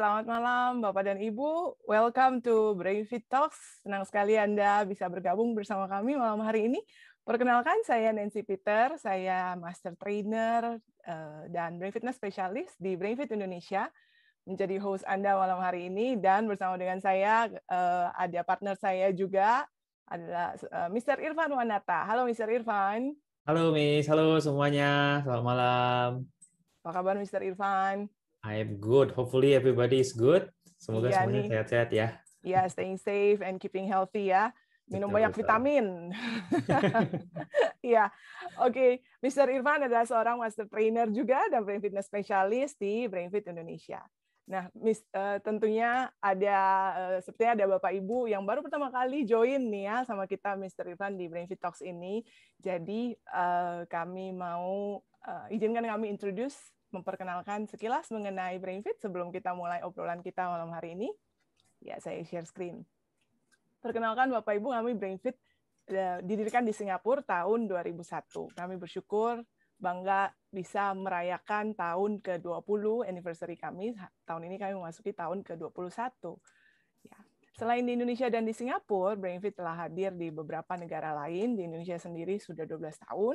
selamat malam Bapak dan Ibu. Welcome to BrainFit Talks. Senang sekali Anda bisa bergabung bersama kami malam hari ini. Perkenalkan, saya Nancy Peter, saya Master Trainer dan Brain Fitness Specialist di BrainFit Indonesia. Menjadi host Anda malam hari ini, dan bersama dengan saya ada partner saya juga, adalah Mr. Irfan Wanata. Halo Mr. Irfan. Halo Miss, halo semuanya, selamat malam. Apa kabar Mr. Irfan? I'm good, hopefully everybody is good. Semoga Iya semuanya nih. sehat-sehat ya. Iya, staying safe and keeping healthy ya. Minum Betul, banyak betul. vitamin. Iya, oke. Mr. Irfan adalah seorang master trainer juga dan brain fitness specialist di BrainFit Indonesia. Nah, tentunya ada sepertinya ada Bapak Ibu yang baru pertama kali join nih ya sama kita Mr. Irfan di BrainFit Talks ini. Jadi kami mau izinkan kami introduce, memperkenalkan sekilas mengenai BrainFit sebelum kita mulai obrolan kita malam hari ini. Ya, saya share screen. Perkenalkan Bapak Ibu, kami BrainFit didirikan di Singapura tahun 2001. Kami bersyukur bangga bisa merayakan tahun ke-20 anniversary kami. Tahun ini kami memasuki tahun ke-21. Ya. Selain di Indonesia dan di Singapura, BrainFit telah hadir di beberapa negara lain. Di Indonesia sendiri sudah 12 tahun.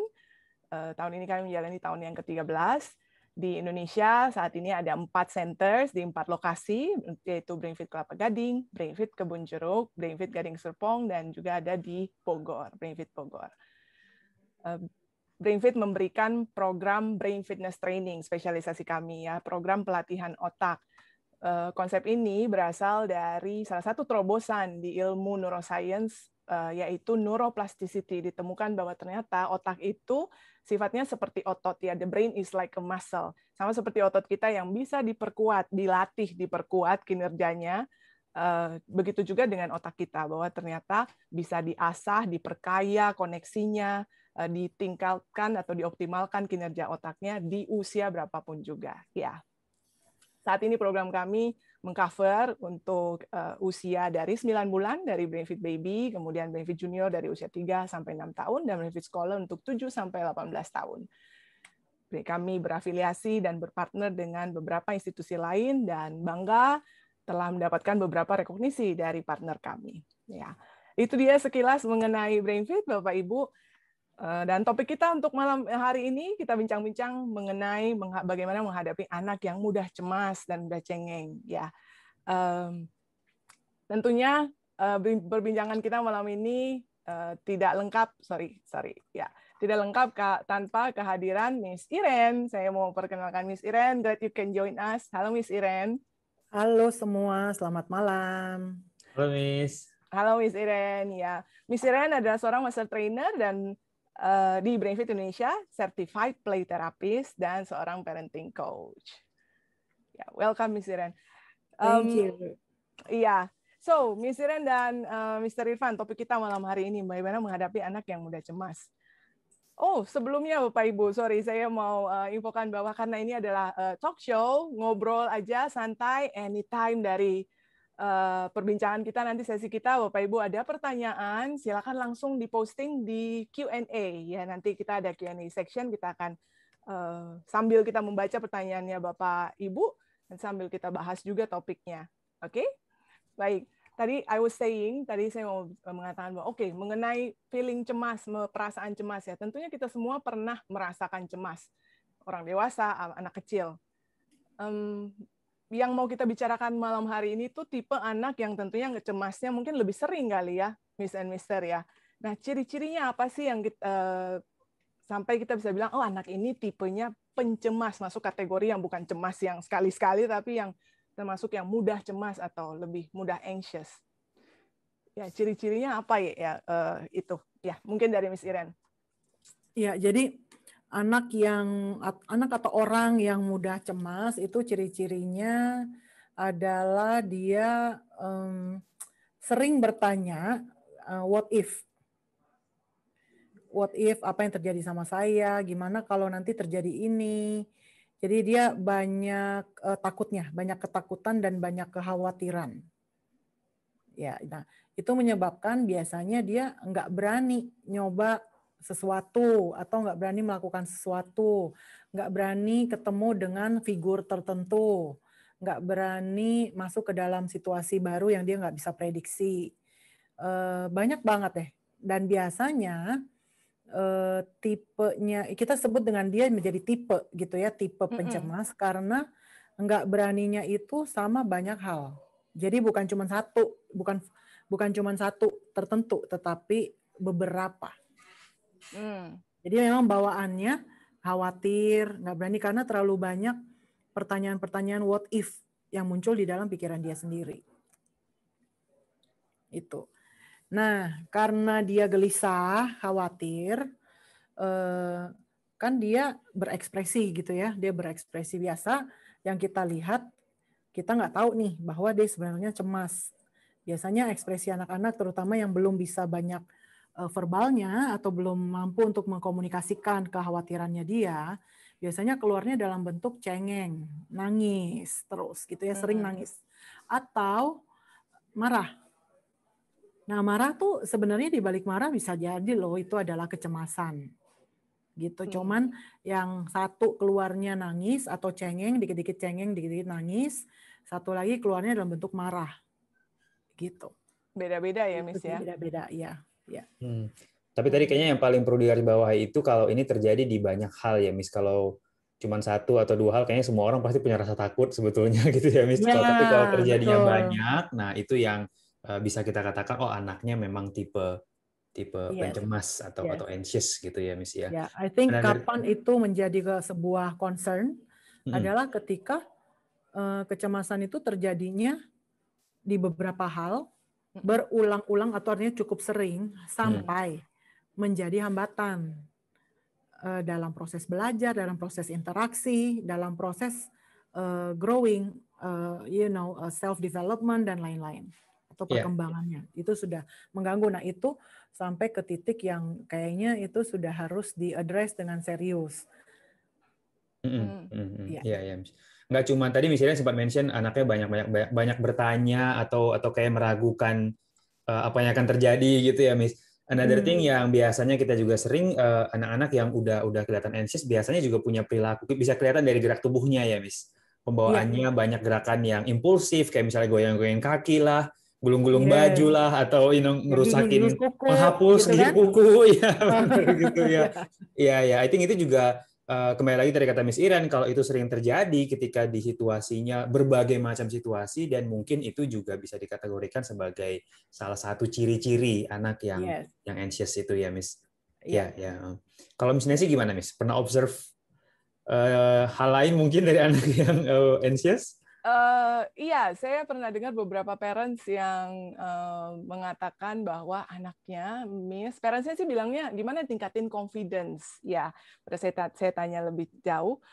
Tahun ini kami menjalani tahun yang ke-13. Di Indonesia saat ini ada 4 centers di 4 lokasi, yaitu BrainFit Kelapa Gading, BrainFit Kebun Jeruk, BrainFit Gading Serpong, dan juga ada di Bogor, BrainFit Bogor. BrainFit memberikan program Brain Fitness Training, spesialisasi kami ya, program pelatihan otak. Konsep ini berasal dari salah satu terobosan di ilmu neuroscience, yaitu neuroplasticity. Ditemukan bahwa ternyata otak itu sifatnya seperti otot ya, the brain is like a muscle. Sama seperti otot kita yang bisa diperkuat, dilatih, diperkuat kinerjanya. Begitu juga dengan otak kita, bahwa ternyata bisa diasah, diperkaya koneksinya, ditingkatkan atau dioptimalkan kinerja otaknya di usia berapapun juga. Ya. Saat ini program kami mengcover untuk usia dari 9 bulan dari BrainFit Baby, kemudian BrainFit Junior dari usia 3 sampai 6 tahun, dan BrainFit Scholar untuk 7 sampai 18 tahun. Kami berafiliasi dan berpartner dengan beberapa institusi lain dan bangga telah mendapatkan beberapa rekognisi dari partner kami. Ya, itu dia sekilas mengenai BrainFit, Bapak Ibu. Dan topik kita untuk malam hari ini, kita bincang-bincang mengenai bagaimana menghadapi anak yang mudah cemas dan mudah cengeng. Ya, tentunya perbincangan kita malam ini tidak lengkap, tidak lengkap tanpa kehadiran Miss Iren. Saya mau perkenalkan Miss Iren. Glad you can join us. Halo Miss Iren. Halo semua, selamat malam. Halo Miss. Halo Miss Iren. Ya, Miss Iren adalah seorang master trainer dan di BrainFit Indonesia, certified play therapist dan seorang parenting coach. Ya, welcome Miss Iren. Thank you. Iya. So, Miss Iren dan Mr. Irfan, topik kita malam hari ini bagaimana menghadapi anak yang mudah cemas. Oh, sebelumnya Bapak Ibu, sorry, saya mau infokan bahwa karena ini adalah talk show, ngobrol aja santai anytime dari perbincangan kita, nanti sesi kita, Bapak Ibu ada pertanyaan, silakan langsung diposting di Q&A ya. Nanti kita ada Q&A section, kita akan sambil kita membaca pertanyaannya Bapak Ibu dan sambil kita bahas juga topiknya. Oke? Baik. Tadi saya mau mengatakan bahwa mengenai feeling cemas, perasaan cemas ya. Tentunya kita semua pernah merasakan cemas. Orang dewasa, anak kecil. Yang mau kita bicarakan malam hari ini tuh tipe anak yang tentunya cemasnya mungkin lebih sering kali ya, Miss and Mister ya. Nah, ciri-cirinya apa sih yang sampai kita bisa bilang, oh anak ini tipenya pencemas, masuk kategori yang bukan cemas yang sekali-sekali, tapi yang termasuk yang mudah cemas atau lebih mudah anxious. Ya, ciri-cirinya apa ya? Itu ya, mungkin dari Miss Iren. Ya, jadi anak atau orang yang mudah cemas itu ciri-cirinya adalah dia sering bertanya what if apa yang terjadi sama saya, gimana kalau nanti terjadi ini. Jadi dia banyak banyak ketakutan dan banyak kekhawatiran. Ya, nah itu menyebabkan biasanya dia nggak berani nyoba sesuatu atau nggak berani melakukan sesuatu, nggak berani ketemu dengan figur tertentu. nggak berani masuk ke dalam situasi baru yang dia nggak bisa prediksi. Banyak banget deh. Dan biasanya tipenya kita sebut dengan dia menjadi tipe gitu ya, tipe pencemas karena nggak beraninya itu sama banyak hal. Jadi bukan cuma satu, bukan cuma satu tertentu, tetapi beberapa. Jadi memang bawaannya khawatir, nggak berani karena terlalu banyak pertanyaan-pertanyaan what if yang muncul di dalam pikiran dia sendiri. Itu. Nah, karena dia gelisah, khawatir, kan dia berekspresi gitu ya, dia berekspresi biasa. Yang kita lihat, kita nggak tahu nih bahwa dia sebenarnya cemas. Biasanya ekspresi anak-anak, terutama yang belum bisa banyak verbalnya atau belum mampu untuk mengkomunikasikan kekhawatirannya dia, biasanya keluarnya dalam bentuk cengeng, nangis terus gitu ya, sering nangis atau marah. Nah, marah tuh sebenarnya di balik marah bisa jadi loh itu adalah kecemasan. Gitu. Cuman yang satu keluarnya nangis atau cengeng, dikit-dikit cengeng, dikit-dikit nangis, satu lagi keluarnya dalam bentuk marah. Gitu. Beda-beda ya, Miss ya? Beda-beda, ya. Ya. Tapi tadi kayaknya yang paling perlu digarisbawahi itu kalau ini terjadi di banyak hal ya, Miss. Kalau cuma satu atau dua hal, kayaknya semua orang pasti punya rasa takut sebetulnya gitu ya, Miss. Ya, Tapi kalau terjadinya betul. banyak, nah itu yang bisa kita katakan, oh anaknya memang tipe pencemas atau anxious gitu ya, Miss ya. Ya, I think kapan itu menjadi sebuah concern adalah ketika kecemasan itu terjadinya di beberapa hal berulang-ulang atau artinya cukup sering sampai menjadi hambatan dalam proses belajar, dalam proses interaksi, dalam proses growing, self development dan lain-lain atau perkembangannya. Itu sudah mengganggu. Nah, itu sampai ke titik yang kayaknya itu sudah harus di-address dengan serius. Iya. Nggak cuma tadi misalnya sempat mention anaknya banyak bertanya atau kayak meragukan apa yang akan terjadi gitu ya, Miss. Another thing yang biasanya kita juga sering anak-anak yang udah kelihatan anxious biasanya juga punya perilaku, bisa kelihatan dari gerak tubuhnya ya, Miss. Pembawaannya banyak gerakan yang impulsif kayak misalnya goyang-goyang kaki lah, gulung-gulung baju lah, atau ngerusakin menghapus gigi kuku ya, benar gitu ya. Iya, I think itu juga kembali lagi dari kata Miss Iren, kalau itu sering terjadi ketika di situasinya berbagai macam situasi, dan mungkin itu juga bisa dikategorikan sebagai salah satu ciri-ciri anak yang anxious itu ya, Miss. Ya. Kalau Miss Nancy gimana, Miss? Pernah observe hal lain mungkin dari anak yang anxious? Iya, saya pernah dengar beberapa parents yang mengatakan bahwa anaknya, Miss, parentsnya sih bilangnya gimana tingkatin confidence. Ya, pada saya tanya lebih jauh,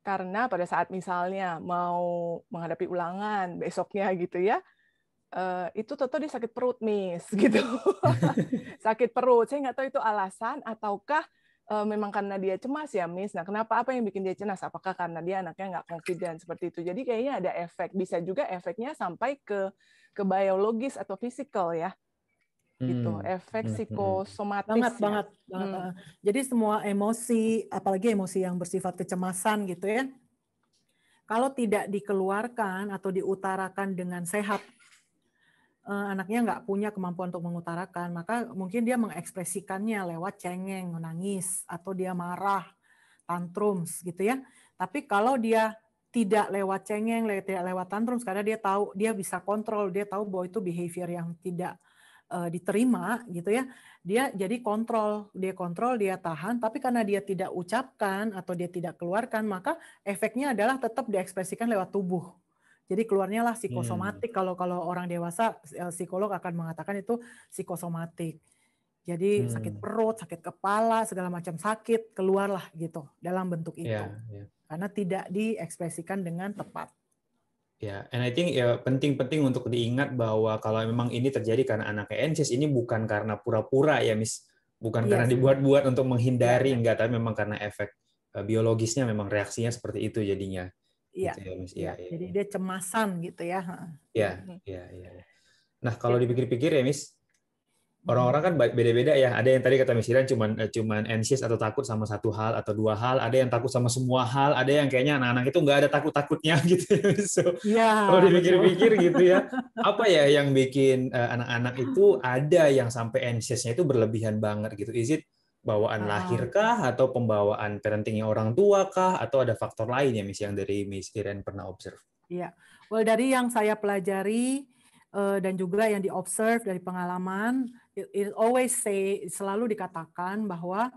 karena pada saat misalnya mau menghadapi ulangan besoknya gitu ya, itu toto dia sakit perut, Miss, gitu. Sakit perut, saya nggak tahu itu alasan ataukah memang karena dia cemas ya, Miss. Nah, kenapa? Apa yang bikin dia cemas? Apakah karena dia anaknya nggak confident seperti itu? Jadi kayaknya ada efek. Bisa juga efeknya sampai ke biologis atau fisikal ya. Gitu. Efek psikosomatis. Banget. Jadi semua emosi, apalagi emosi yang bersifat kecemasan gitu ya, kalau tidak dikeluarkan atau diutarakan dengan sehat, anaknya nggak punya kemampuan untuk mengutarakan, maka mungkin dia mengekspresikannya lewat cengeng, menangis, atau dia marah, tantrums gitu ya. Tapi kalau dia tidak lewat cengeng, tidak lewat tantrums, karena dia tahu, dia bisa kontrol, dia tahu bahwa itu behavior yang tidak diterima gitu ya, dia jadi kontrol, dia tahan, tapi karena dia tidak ucapkan atau dia tidak keluarkan, maka efeknya adalah tetap diekspresikan lewat tubuh. Jadi keluarnya lah psikosomatik. Kalau orang dewasa, psikolog akan mengatakan itu psikosomatik. Jadi sakit perut, sakit kepala, segala macam sakit keluarlah gitu dalam bentuk itu. Karena tidak diekspresikan dengan tepat. Ya, and I think ya penting untuk diingat bahwa kalau memang ini terjadi karena anaknya anxious, ini bukan karena pura-pura ya, Miss. Bukan karena dibuat-buat untuk menghindari, enggak, tapi memang karena efek biologisnya memang reaksinya seperti itu jadinya. Iya, gitu ya, Miss. Jadi dia cemasan gitu ya. Iya. Nah, kalau dipikir-pikir ya, Miss, orang-orang kan beda-beda ya. Ada yang tadi kata Miss Iren cuman anxious atau takut sama satu hal atau dua hal. Ada yang takut sama semua hal. Ada yang kayaknya anak-anak itu nggak ada takut-takutnya gitu. So, kalau dipikir-pikir gitu ya, apa ya yang bikin anak-anak itu ada yang sampai anxious-nya itu berlebihan banget gitu? Is it bawaan lahir kah atau pembawaan parentingnya orang tua kah atau ada faktor lain ya Miss yang dari Miss Iren pernah observe? Iya, well dari yang saya pelajari dan juga yang diobserve dari pengalaman, it always selalu dikatakan bahwa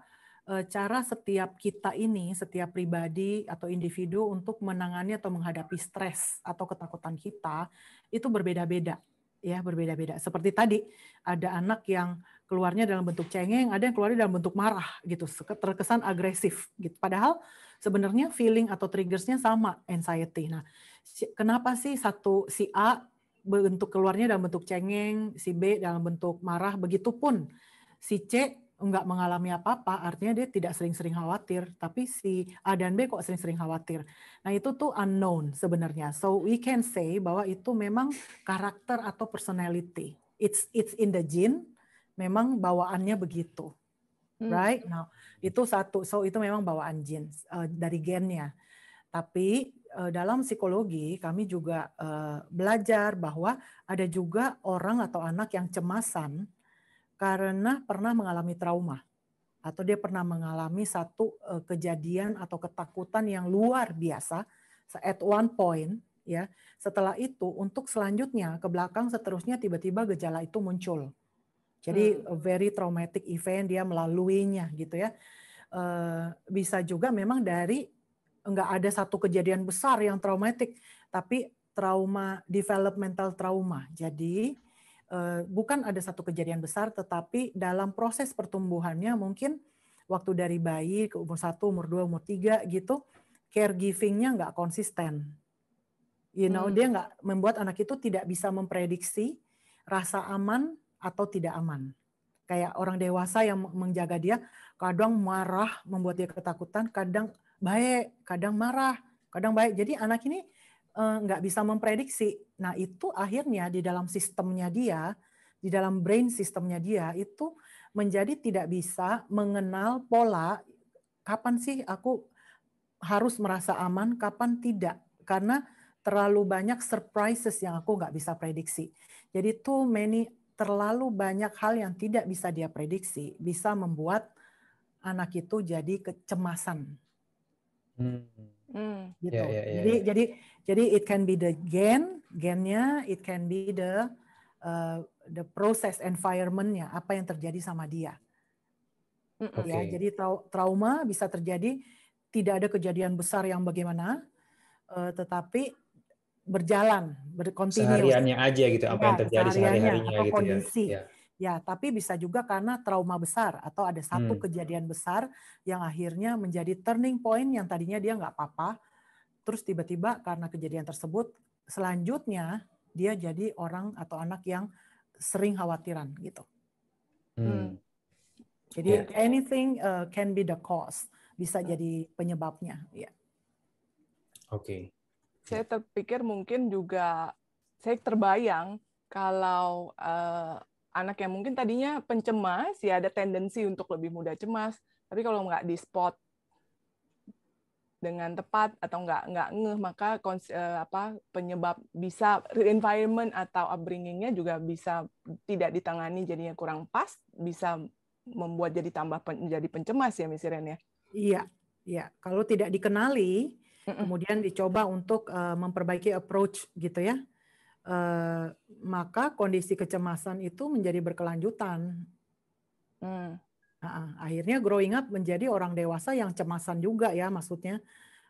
cara setiap kita ini, setiap pribadi atau individu untuk menangani atau menghadapi stres atau ketakutan kita itu berbeda-beda, ya berbeda-beda. Seperti tadi ada anak yang keluarnya dalam bentuk cengeng, ada yang keluarnya dalam bentuk marah gitu, terkesan agresif gitu. Padahal sebenarnya feeling atau triggersnya sama, anxiety. Nah, kenapa sih si A bentuk keluarnya dalam bentuk cengeng, si B dalam bentuk marah, begitupun si C enggak mengalami apa-apa, artinya dia tidak sering-sering khawatir, tapi si A dan B kok sering-sering khawatir. Nah itu tuh unknown sebenarnya. So we can say bahwa itu memang karakter atau personality. It's in the gene, memang bawaannya begitu. Right? Nah itu satu, so itu memang bawaan genes dari gennya. Tapi dalam psikologi kami juga belajar bahwa ada juga orang atau anak yang cemasan karena pernah mengalami trauma atau dia pernah mengalami satu kejadian atau ketakutan yang luar biasa at one point ya. Setelah itu untuk selanjutnya ke belakang seterusnya tiba-tiba gejala itu muncul. Jadi a very traumatic event dia melaluinya gitu ya. Bisa juga memang dari enggak ada satu kejadian besar yang traumatik, tapi trauma, developmental trauma. Jadi bukan ada satu kejadian besar, tetapi dalam proses pertumbuhannya mungkin waktu dari bayi ke umur 1, umur 2, umur 3 gitu, caregiving-nya nggak konsisten. Dia nggak membuat anak itu tidak bisa memprediksi rasa aman atau tidak aman. Kayak orang dewasa yang menjaga dia, kadang marah membuat dia ketakutan, kadang baik, kadang marah, kadang baik. Jadi anak ini nggak bisa memprediksi. Nah itu akhirnya di dalam sistemnya dia, di dalam brain sistemnya dia itu menjadi tidak bisa mengenal pola kapan sih aku harus merasa aman, kapan tidak. Karena terlalu banyak surprises yang aku nggak bisa prediksi. Jadi terlalu banyak hal yang tidak bisa dia prediksi, bisa membuat anak itu jadi kecemasan. Gitu. Jadi it can be the gennya, it can be the process environment-nya, apa yang terjadi sama dia. Ya, jadi trauma bisa terjadi, tidak ada kejadian besar yang bagaimana, tetapi berjalan, berkontinus. Sehariannya aja gitu, apa yang terjadi sehari-harinya atau gitu kondisi. ya. Ya, tapi bisa juga karena trauma besar atau ada satu kejadian besar yang akhirnya menjadi turning point yang tadinya dia nggak apa-apa, terus tiba-tiba karena kejadian tersebut selanjutnya dia jadi orang atau anak yang sering khawatiran gitu. Jadi anything can be the cause, bisa jadi penyebabnya. Ya. Oke. Saya terpikir mungkin juga saya terbayang kalau anak yang mungkin tadinya pencemas, ya ada tendensi untuk lebih mudah cemas. Tapi kalau nggak di spot dengan tepat atau nggak ngeh, maka penyebab bisa environment atau upbringing-nya juga bisa tidak ditangani, jadinya kurang pas, bisa membuat jadi tambah menjadi pencemas ya Miss Iren ya. Iya, iya. Kalau tidak dikenali, kemudian dicoba untuk memperbaiki approach gitu ya. Maka kondisi kecemasan itu menjadi berkelanjutan. Akhirnya growing up menjadi orang dewasa yang cemasan juga ya, maksudnya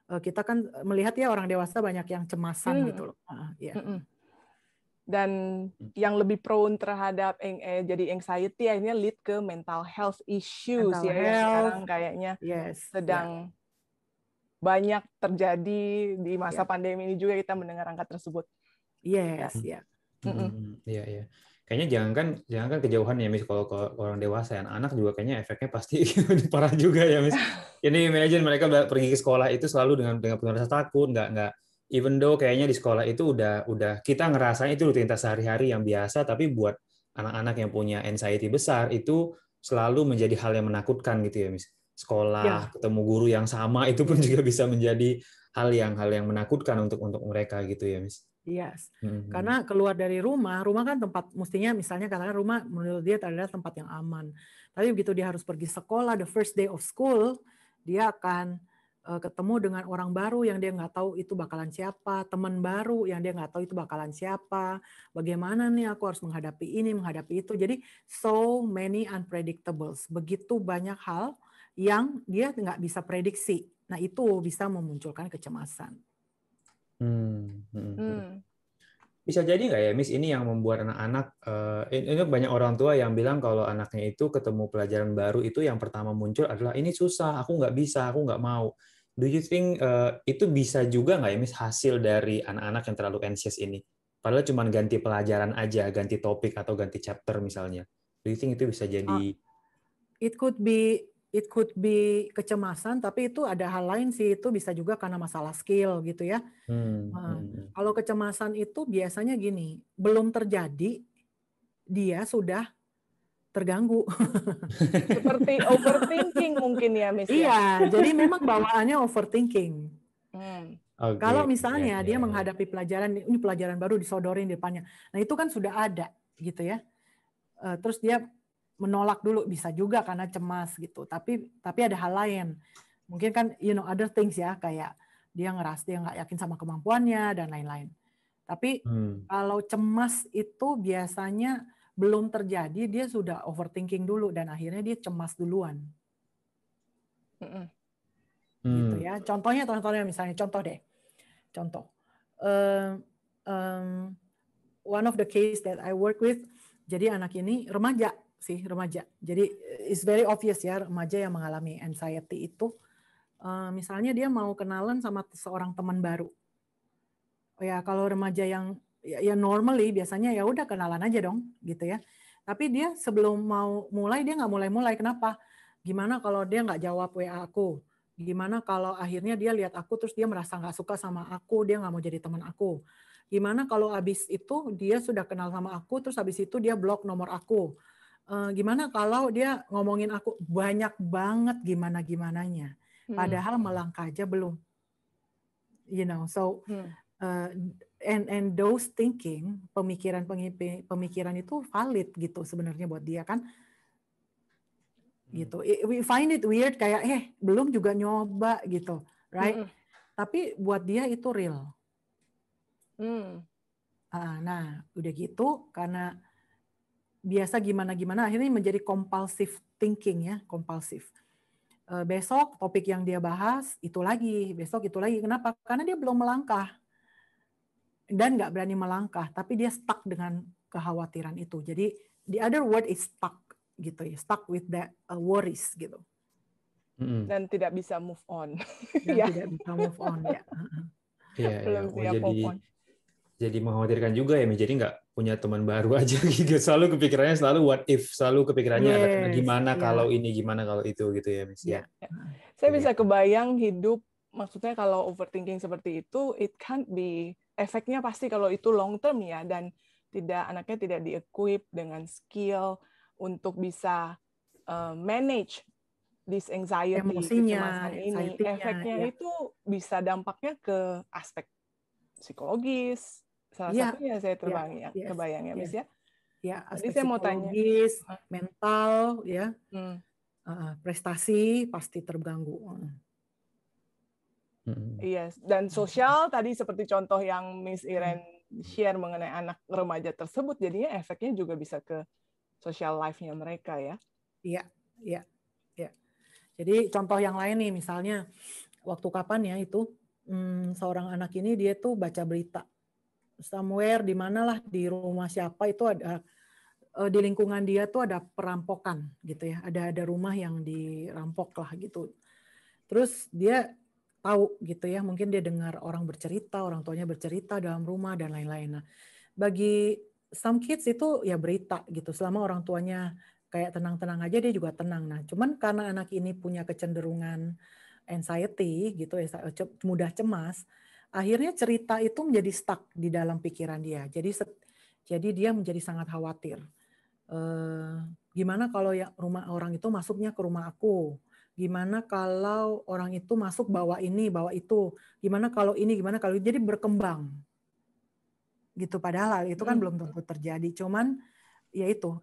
kita kan melihat ya orang dewasa banyak yang cemasan gitu loh. Dan yang lebih prone terhadap jadi anxiety akhirnya lead ke mental health issues yang sekarang kayaknya sedang banyak terjadi di masa pandemi ini juga kita mendengar angka tersebut. Iya. Iya. Kayaknya jangankan kejauhan ya Miss, kalau orang dewasa, anak juga kayaknya efeknya pasti parah juga ya Miss. Ini imagine mereka pergi ke sekolah itu selalu dengan penuh rasa takut, nggak even though kayaknya di sekolah itu udah kita ngerasain itu rutinitas sehari-hari yang biasa, tapi buat anak-anak yang punya anxiety besar itu selalu menjadi hal yang menakutkan gitu ya, Miss. Sekolah, ketemu guru yang sama itu pun juga bisa menjadi hal yang menakutkan untuk mereka gitu ya, Miss. Yes. Karena keluar dari rumah kan tempat mestinya misalnya katakan rumah menurut dia adalah tempat yang aman. Tapi begitu dia harus pergi sekolah, the first day of school, dia akan ketemu dengan orang baru yang dia nggak tahu itu bakalan siapa, teman baru yang dia nggak tahu itu bakalan siapa, bagaimana nih aku harus menghadapi ini, menghadapi itu. Jadi so many unpredictables. Begitu banyak hal yang dia nggak bisa prediksi. Nah itu bisa memunculkan kecemasan. Bisa jadi nggak ya, Miss, ini yang membuat anak-anak, ini banyak orang tua yang bilang kalau anaknya itu ketemu pelajaran baru itu yang pertama muncul adalah ini susah, aku nggak bisa, aku nggak mau. Do you think itu bisa juga nggak ya, Miss, hasil dari anak-anak yang terlalu anxious ini? Padahal cuma ganti pelajaran aja, ganti topik atau ganti chapter misalnya. Do you think itu bisa jadi? It could be kecemasan, tapi itu ada hal lain sih, itu bisa juga karena masalah skill gitu ya. Kalau kecemasan itu biasanya gini, belum terjadi, dia sudah terganggu. Seperti overthinking mungkin ya, Miss. Iya, jadi memang bawaannya overthinking. Okay. Kalau misalnya dia menghadapi pelajaran, ini pelajaran baru disodorin di depannya, nah itu kan sudah ada gitu ya. Terus dia menolak dulu, bisa juga karena cemas gitu. Tapi ada hal lain. Mungkin kan other things ya, kayak dia ngerasa dia nggak yakin sama kemampuannya dan lain-lain. Tapi kalau cemas itu biasanya belum terjadi, dia sudah overthinking dulu dan akhirnya dia cemas duluan. Gitu ya. Contohnya misalnya contoh. One of the case that I work with, jadi anak ini remaja. Jadi it's very obvious ya, remaja yang mengalami anxiety itu, misalnya dia mau kenalan sama seorang teman baru. Ya kalau remaja yang ya normally biasanya ya udah kenalan aja dong gitu ya. Tapi dia sebelum mau mulai dia nggak mulai. Kenapa? Gimana kalau dia nggak jawab WA aku? Gimana kalau akhirnya dia lihat aku terus dia merasa nggak suka sama aku, dia nggak mau jadi teman aku? Gimana kalau habis itu dia sudah kenal sama aku terus habis itu dia blok nomor aku? Gimana kalau dia ngomongin aku? Banyak banget gimana-gimananya. Padahal melangkah aja belum. So and those thinking, pemikiran itu valid gitu sebenarnya buat dia kan. Gitu. We find it weird kayak belum juga nyoba gitu, right? Tapi buat dia itu real. Nah, udah gitu karena biasa gimana akhirnya menjadi compulsive thinking ya, kompulsif. Besok topik yang dia bahas itu lagi, besok itu lagi. Kenapa? Karena dia belum melangkah dan nggak berani melangkah, tapi dia stuck dengan kekhawatiran itu. Jadi the other word is stuck gitu ya, stuck with that worries gitu. Dan tidak bisa move on. Tidak bisa move on ya. Belum siap move on. Jadi mengkhawatirkan juga ya, jadi nggak punya teman baru aja gitu. Selalu kepikirannya what if, selalu kepikirannya ada gimana kalau ini, gimana kalau itu gitu ya, Miss. Saya bisa kebayang hidup, maksudnya kalau overthinking seperti itu, it can't be, efeknya pasti kalau itu long term ya, dan anaknya tidak di-equip dengan skill untuk bisa manage this anxiety, kecemasan ini. Efeknya itu bisa dampaknya ke aspek psikologis, salah satunya saya kebayang ya, Miss ya. Ya, aspek psikologis, mental ya. Prestasi pasti terganggu. Iya, dan sosial tadi seperti contoh yang Miss Iren share mengenai anak remaja tersebut, jadinya efeknya juga bisa ke social life-nya mereka ya. Iya. Jadi contoh yang lain nih, misalnya waktu kapan ya itu seorang anak ini dia tuh baca berita somewhere di manalah di rumah siapa itu ada di lingkungan dia tuh ada perampokan gitu ya, ada rumah yang dirampok lah gitu. Terus dia tahu gitu ya, mungkin dia dengar orang bercerita, orang tuanya bercerita dalam rumah dan lain-lain. Nah, bagi some kids itu ya berita gitu, selama orang tuanya kayak tenang-tenang aja dia juga tenang. Nah, cuman karena anak ini punya kecenderungan anxiety gitu, mudah cemas, akhirnya cerita itu menjadi stuck di dalam pikiran dia. Jadi dia menjadi sangat khawatir. Gimana kalau ya rumah orang itu masuknya ke rumah aku? Gimana kalau orang itu masuk bawa ini, bawa itu? Gimana kalau ini, gimana kalau jadi berkembang. Gitu, padahal hal itu kan belum tentu terjadi. Cuman ya itu,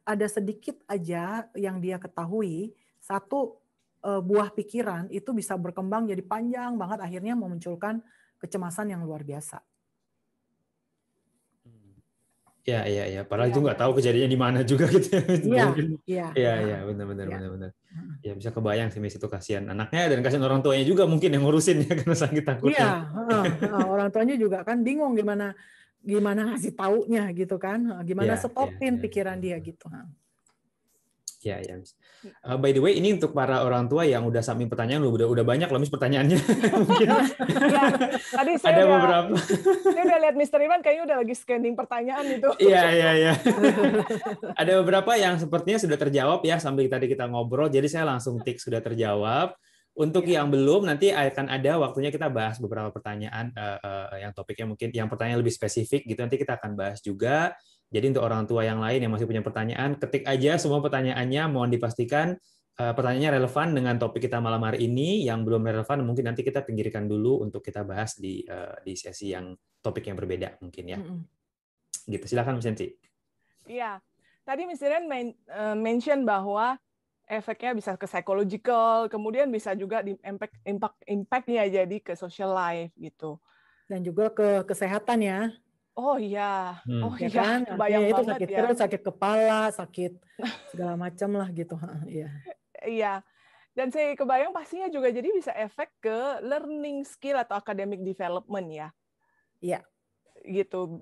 ada sedikit aja yang dia ketahui, satu buah pikiran itu bisa berkembang jadi panjang banget, akhirnya memunculkan kecemasan yang luar biasa. Iya. Padahal itu nggak tahu kejadiannya di mana juga gitu. Iya, benar. Ya bisa kebayang sih Miss, itu kasihan anaknya dan kasihan orang tuanya juga mungkin yang ngurusin ya karena sakit takutnya. Iya, orang tuanya juga kan bingung gimana ngasih taunya gitu kan, gimana stopin pikiran dia gitu. Ya. By the way, ini untuk para orang tua yang udah submit pertanyaan, udah banyak loh Miss pertanyaannya. Mungkin tadi ada beberapa. Saya udah lihat Mr. Iwan kayaknya udah lagi scanning pertanyaan itu. Iya. Ada beberapa yang sepertinya sudah terjawab ya sambil tadi kita ngobrol, jadi saya langsung tik sudah terjawab. Untuk yang belum, nanti akan ada waktunya kita bahas beberapa pertanyaan yang topiknya mungkin yang pertanyaan lebih spesifik gitu, nanti kita akan bahas juga. Jadi untuk orang tua yang lain yang masih punya pertanyaan, ketik aja semua pertanyaannya, mohon dipastikan pertanyaannya relevan dengan topik kita malam hari ini. Yang belum relevan mungkin nanti kita pinggirkan dulu untuk kita bahas di sesi yang topik yang berbeda mungkin ya. Gitu, silakan Miss Yanti. Iya, tadi Miss Iren mention bahwa efeknya bisa ke psychological, kemudian bisa juga di impact-nya jadi ke social life gitu. Dan juga ke kesehatan ya. Oh iya, kan? kebayang itu banget sakit ya. perut, sakit kepala, sakit segala macam lah gitu. Iya. Dan saya kebayang pastinya juga jadi bisa efek ke learning skill atau academic development ya. Iya. Gitu.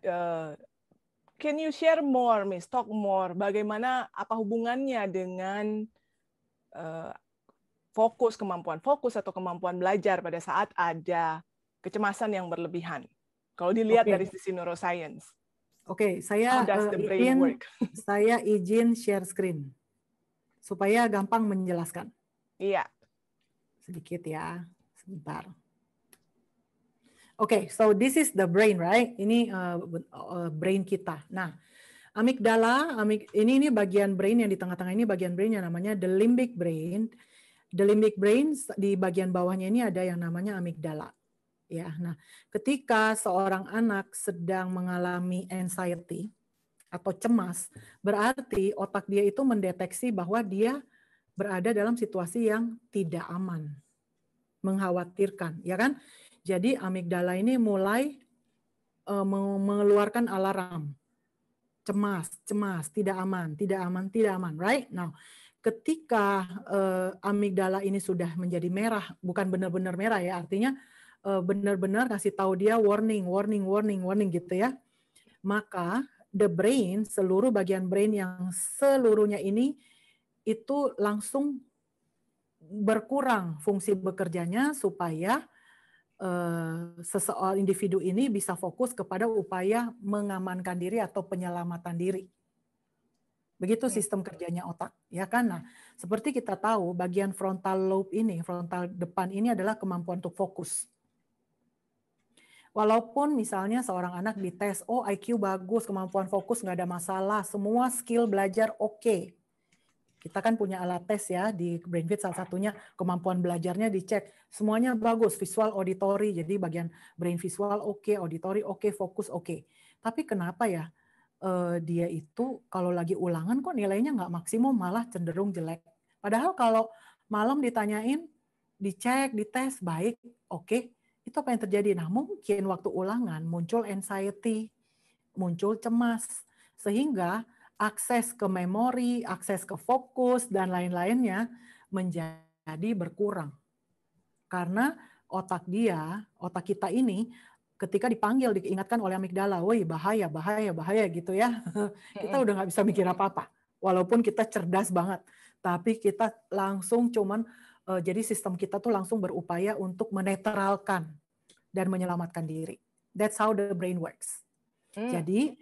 Can you share more, Miss? Talk more. Bagaimana, apa hubungannya dengan kemampuan fokus atau kemampuan belajar pada saat ada kecemasan yang berlebihan? Kalau dilihat dari sisi neuroscience. Saya izin share screen supaya gampang menjelaskan. Iya. Sedikit ya, sebentar. So this is the brain, right? Ini brain kita. Nah, amigdala, ini bagian brain yang di tengah-tengah ini bagian brain yang namanya the limbic brain. The limbic brain di bagian bawahnya ini ada yang namanya amigdala. Ya, nah, ketika seorang anak sedang mengalami anxiety atau cemas, berarti otak dia itu mendeteksi bahwa dia berada dalam situasi yang tidak aman, mengkhawatirkan, ya kan? Jadi amigdala ini mulai mengeluarkan alarm, cemas, tidak aman, right? Now, ketika amigdala ini sudah menjadi merah, bukan benar-benar merah ya, artinya benar-benar kasih tahu dia warning gitu ya. Maka the brain, seluruh bagian brain yang seluruhnya ini itu langsung berkurang fungsi bekerjanya supaya seseorang individu ini bisa fokus kepada upaya mengamankan diri atau penyelamatan diri. Begitu sistem kerjanya otak, ya kan? Nah, seperti kita tahu bagian frontal lobe ini, frontal depan ini adalah kemampuan untuk fokus. Walaupun misalnya seorang anak dites, IQ bagus, kemampuan fokus nggak ada masalah, semua skill belajar oke. Kita kan punya alat tes ya di BrainFit, salah satunya kemampuan belajarnya dicek, semuanya bagus, visual, auditory, jadi bagian brain visual oke, auditory oke, fokus oke. Tapi kenapa ya dia itu kalau lagi ulangan kok nilainya nggak maksimum, malah cenderung jelek. Padahal kalau malam ditanyain, dicek, dites baik, oke. Itu apa yang terjadi? Nah, mungkin waktu ulangan muncul anxiety, muncul cemas, sehingga akses ke memori, akses ke fokus, dan lain-lainnya menjadi berkurang. Karena otak kita ini, ketika dipanggil, diingatkan oleh amigdala, woi bahaya gitu ya, kita udah nggak bisa mikir apa-apa. Walaupun kita cerdas banget, tapi kita langsung jadi sistem kita tuh langsung berupaya untuk menetralkan dan menyelamatkan diri. That's how the brain works. Jadi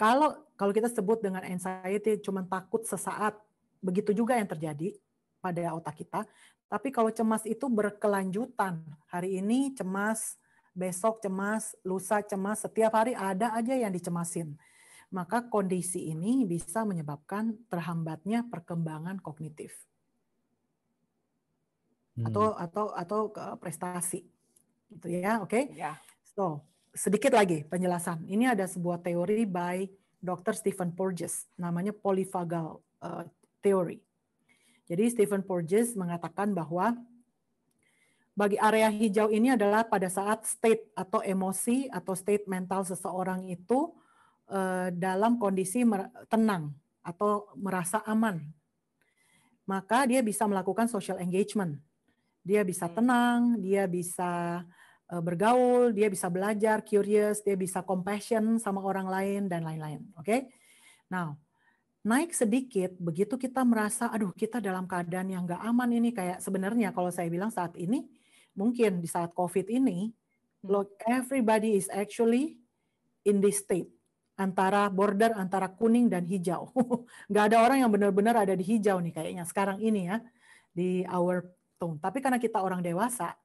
kalau kita sebut dengan anxiety cuma takut sesaat, begitu juga yang terjadi pada otak kita. Tapi kalau cemas itu berkelanjutan, hari ini cemas, besok cemas, lusa cemas, setiap hari ada aja yang dicemasin. maka kondisi ini bisa menyebabkan terhambatnya perkembangan kognitif atau prestasi, gitu ya, oke? Ya. So, sedikit lagi penjelasan. Ini ada sebuah teori by Dr. Stephen Porges, namanya polyvagal theory. Jadi Stephen Porges mengatakan bahwa bagi area hijau ini adalah pada saat state atau emosi atau state mental seseorang itu dalam kondisi tenang atau merasa aman. Maka dia bisa melakukan social engagement. Dia bisa tenang, dia bisa bergaul, dia bisa belajar, curious, dia bisa compassion sama orang lain, dan lain-lain. Oke? Nah, naik sedikit, begitu kita merasa, aduh kita dalam keadaan yang nggak aman ini, kayak sebenarnya kalau saya bilang saat ini, mungkin di saat COVID ini, look, everybody is actually in this state. Antara border, antara kuning dan hijau. Nggak ada orang yang benar-benar ada di hijau nih kayaknya sekarang ini ya, di our tone. Tapi karena kita orang dewasa,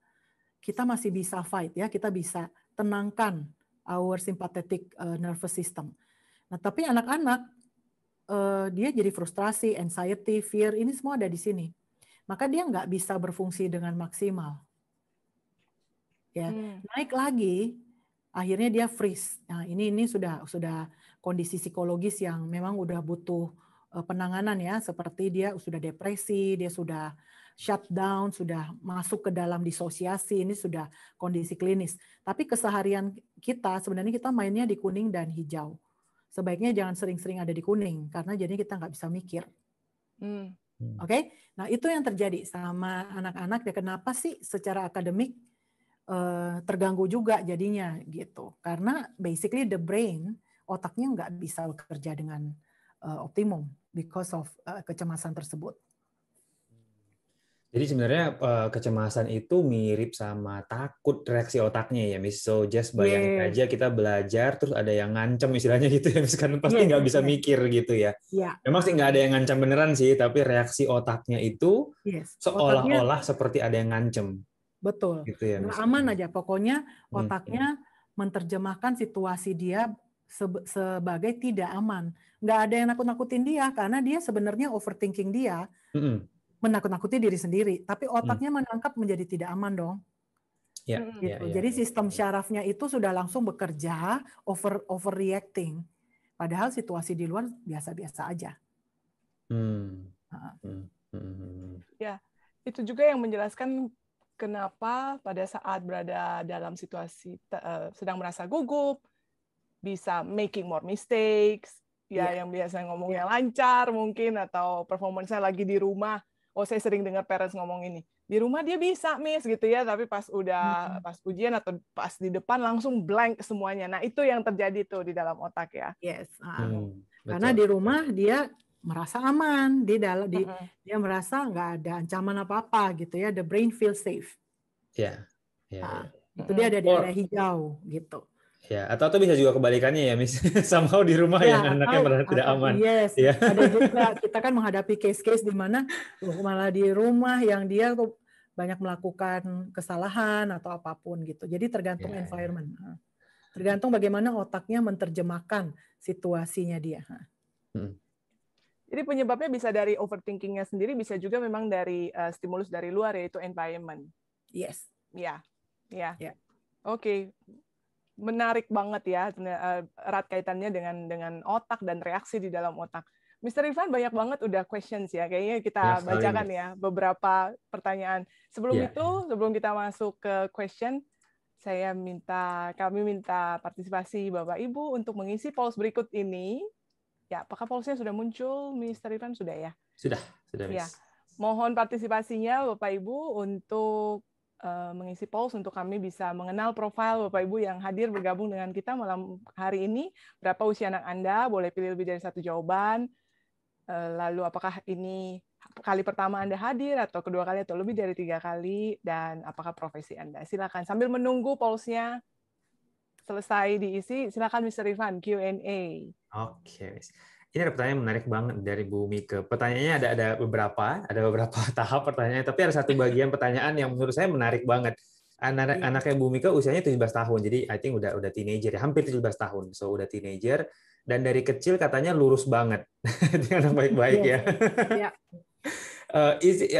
kita masih bisa fight ya, kita bisa tenangkan our sympathetic nervous system. Nah, tapi anak-anak, dia jadi frustrasi, anxiety, fear, ini semua ada di sini. Maka dia nggak bisa berfungsi dengan maksimal. Ya, naik lagi, akhirnya dia freeze. Nah, ini sudah kondisi psikologis yang memang udah butuh penanganan ya, seperti dia sudah depresi, dia sudah shutdown, sudah masuk ke dalam disosiasi, ini sudah kondisi klinis. Tapi keseharian kita sebenarnya kita mainnya di kuning dan hijau. Sebaiknya jangan sering-sering ada di kuning karena jadinya kita nggak bisa mikir. Oke? Nah, itu yang terjadi sama anak-anak ya. Kenapa sih secara akademik terganggu juga jadinya gitu, karena basically the brain, otaknya nggak bisa bekerja dengan optimum because of kecemasan tersebut. Jadi sebenarnya kecemasan itu mirip sama takut reaksi otaknya ya, Miss. So just bayangin aja kita belajar terus ada yang ngancem istilahnya gitu ya, Miss. Kan pasti nggak bisa mikir gitu ya. Memang sih nggak ada yang ngancam beneran sih, tapi reaksi otaknya itu seolah-olah seperti ada yang ngancem. Betul. Gitu ya, nggak aman aja. Pokoknya otaknya menerjemahkan situasi dia sebagai tidak aman. Nggak ada yang nakut-nakutin dia karena dia sebenarnya overthinking dia. Menakut-nakuti diri sendiri. Tapi otaknya menangkap menjadi tidak aman dong. Gitu. Jadi sistem syarafnya itu sudah langsung bekerja overreacting. Padahal situasi di luar biasa-biasa aja. Ya, itu juga yang menjelaskan kenapa pada saat berada dalam situasi sedang merasa gugup, bisa making more mistakes, yang biasa ngomongnya lancar mungkin, atau performance-nya lagi di rumah. Oh, saya sering dengar parents ngomong ini. Di rumah dia bisa, Miss, gitu ya, tapi pas ujian atau pas di depan langsung blank semuanya. Nah, itu yang terjadi tuh di dalam otak ya. Yes. Karena di rumah dia merasa aman, dia merasa nggak ada ancaman apa-apa gitu ya, the brain feels safe. Itu dia ada di area hijau gitu. Ya, atau bisa juga kebalikannya ya, Miss. Somehow di rumah yang anaknya merasa tidak aman. Yes, ada juga kita kan menghadapi case-case di mana malah di rumah yang dia tuh banyak melakukan kesalahan atau apapun gitu. Jadi tergantung environment. Tergantung bagaimana otaknya menerjemahkan situasinya dia. Jadi penyebabnya bisa dari overthinkingnya sendiri, bisa juga memang dari stimulus dari luar, yaitu environment. Yes. Ya. Oke. Menarik banget ya, erat kaitannya dengan otak dan reaksi di dalam otak. Mr. Irfan banyak banget udah questions ya, kayaknya kita bacakan ya beberapa pertanyaan. Sebelum kita masuk ke question, kami minta partisipasi Bapak Ibu untuk mengisi polls berikut ini. Ya, apakah polls-nya sudah muncul, Mr. Irfan? Sudah ya? Sudah, Miss. Ya. Mohon partisipasinya Bapak Ibu untuk mengisi polls untuk kami bisa mengenal profil Bapak Ibu yang hadir bergabung dengan kita malam hari ini. Berapa usia anak Anda? Boleh pilih lebih dari satu jawaban. Lalu apakah ini kali pertama Anda hadir atau kedua kali atau lebih dari 3 kali, dan apakah profesi Anda? Silakan sambil menunggu polls-nya selesai diisi, silakan Mr. Irfan Q&A. Oke, ini ada pertanyaan menarik banget dari Bu Mika. Pertanyaannya ada beberapa tahap pertanyaannya, tapi ada satu bagian pertanyaan yang menurut saya menarik banget. Anaknya Bu Mika usianya 17 tahun, jadi I think udah teenager ya, hampir 17 tahun, so udah teenager, dan dari kecil katanya lurus banget, dia anak baik-baik ya. Ya.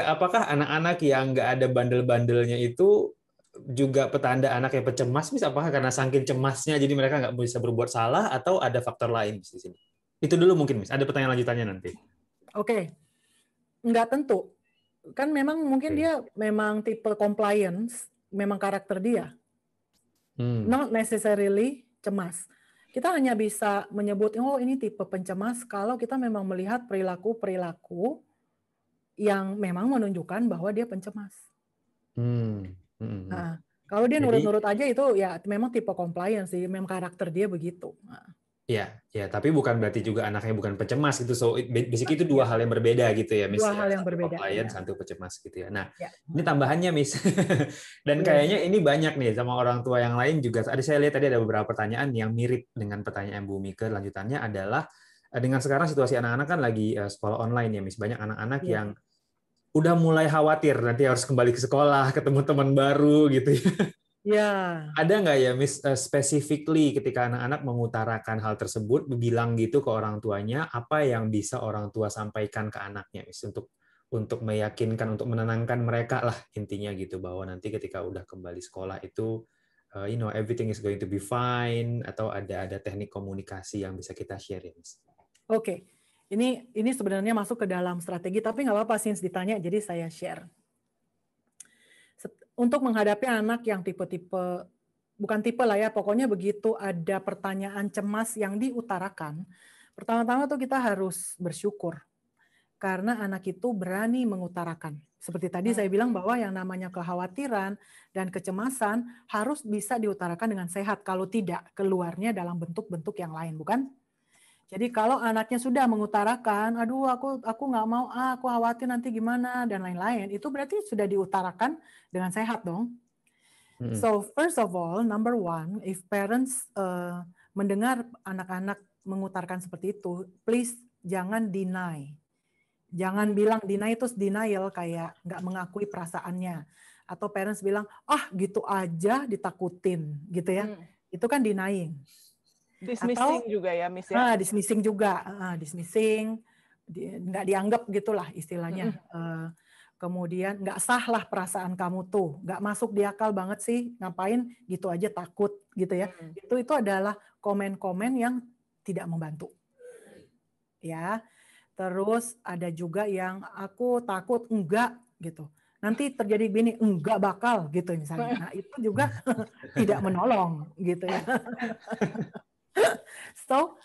Apakah anak-anak yang nggak ada bandel-bandelnya itu juga petanda anak yang pecemas, Miss? Apakah karena saking cemasnya jadi mereka nggak bisa berbuat salah, atau ada faktor lain di sini? Itu dulu mungkin, Miss. Ada pertanyaan lanjutannya nanti. Oke. Nggak tentu. Kan memang mungkin dia memang tipe compliance, memang karakter dia. Not necessarily cemas. Kita hanya bisa menyebut, oh ini tipe pencemas kalau kita memang melihat perilaku-perilaku yang memang menunjukkan bahwa dia pencemas. Nah, kalau dia nurut-nurut aja itu ya memang tipe compliance sih, memang karakter dia begitu. Nah. Ya, tapi bukan berarti juga anaknya bukan pencemas gitu. So basically itu dua hal yang berbeda gitu ya, Miss. Dua hal yang berbeda. Compliance, satu pencemas gitu ya. Nah, ini tambahannya, Miss. Dan kayaknya ini banyak nih sama orang tua yang lain juga. Saya lihat tadi ada beberapa pertanyaan yang mirip dengan pertanyaan Bu Mika. Lanjutannya adalah dengan sekarang situasi anak-anak kan lagi sekolah online ya, Miss. Banyak anak-anak yang udah mulai khawatir nanti harus kembali ke sekolah, ketemu teman baru gitu ya. Ya. Ada nggak ya, Miss, specifically ketika anak-anak mengutarakan hal tersebut, bilang gitu ke orang tuanya, apa yang bisa orang tua sampaikan ke anaknya, Miss, untuk meyakinkan, untuk menenangkan mereka lah intinya gitu, bahwa nanti ketika udah kembali sekolah itu, everything is going to be fine, atau ada teknik komunikasi yang bisa kita share, Miss? Oke. Ini sebenarnya masuk ke dalam strategi, tapi nggak apa-apa since ditanya, jadi saya share. Untuk menghadapi anak yang tipe-tipe, bukan tipe lah ya, pokoknya begitu ada pertanyaan cemas yang diutarakan, pertama-tama tuh kita harus bersyukur. Karena anak itu berani mengutarakan. Seperti tadi saya bilang bahwa yang namanya kekhawatiran dan kecemasan harus bisa diutarakan dengan sehat. Kalau tidak, keluarnya dalam bentuk-bentuk yang lain, bukan? Jadi kalau anaknya sudah mengutarakan, aduh aku nggak mau, aku khawatir nanti gimana dan lain-lain, itu berarti sudah diutarakan dengan sehat dong. So first of all, number one, if parents mendengar anak-anak mengutarakan seperti itu, please jangan deny. Jangan bilang deny itu denial kayak nggak mengakui perasaannya. Atau parents bilang, gitu aja ditakutin gitu ya. Itu kan denying. Dismissing juga ya, Miss ya? Dismissing juga, dismissing, nggak dianggap gitulah istilahnya. Kemudian nggak sah lah perasaan kamu tuh, nggak masuk di akal banget sih, ngapain gitu aja takut gitu ya. Itu adalah komen-komen yang tidak membantu. Ya, terus ada juga yang aku takut enggak gitu. Nanti terjadi gini, enggak bakal gitu misalnya. Nah itu juga tidak menolong gitu ya. So,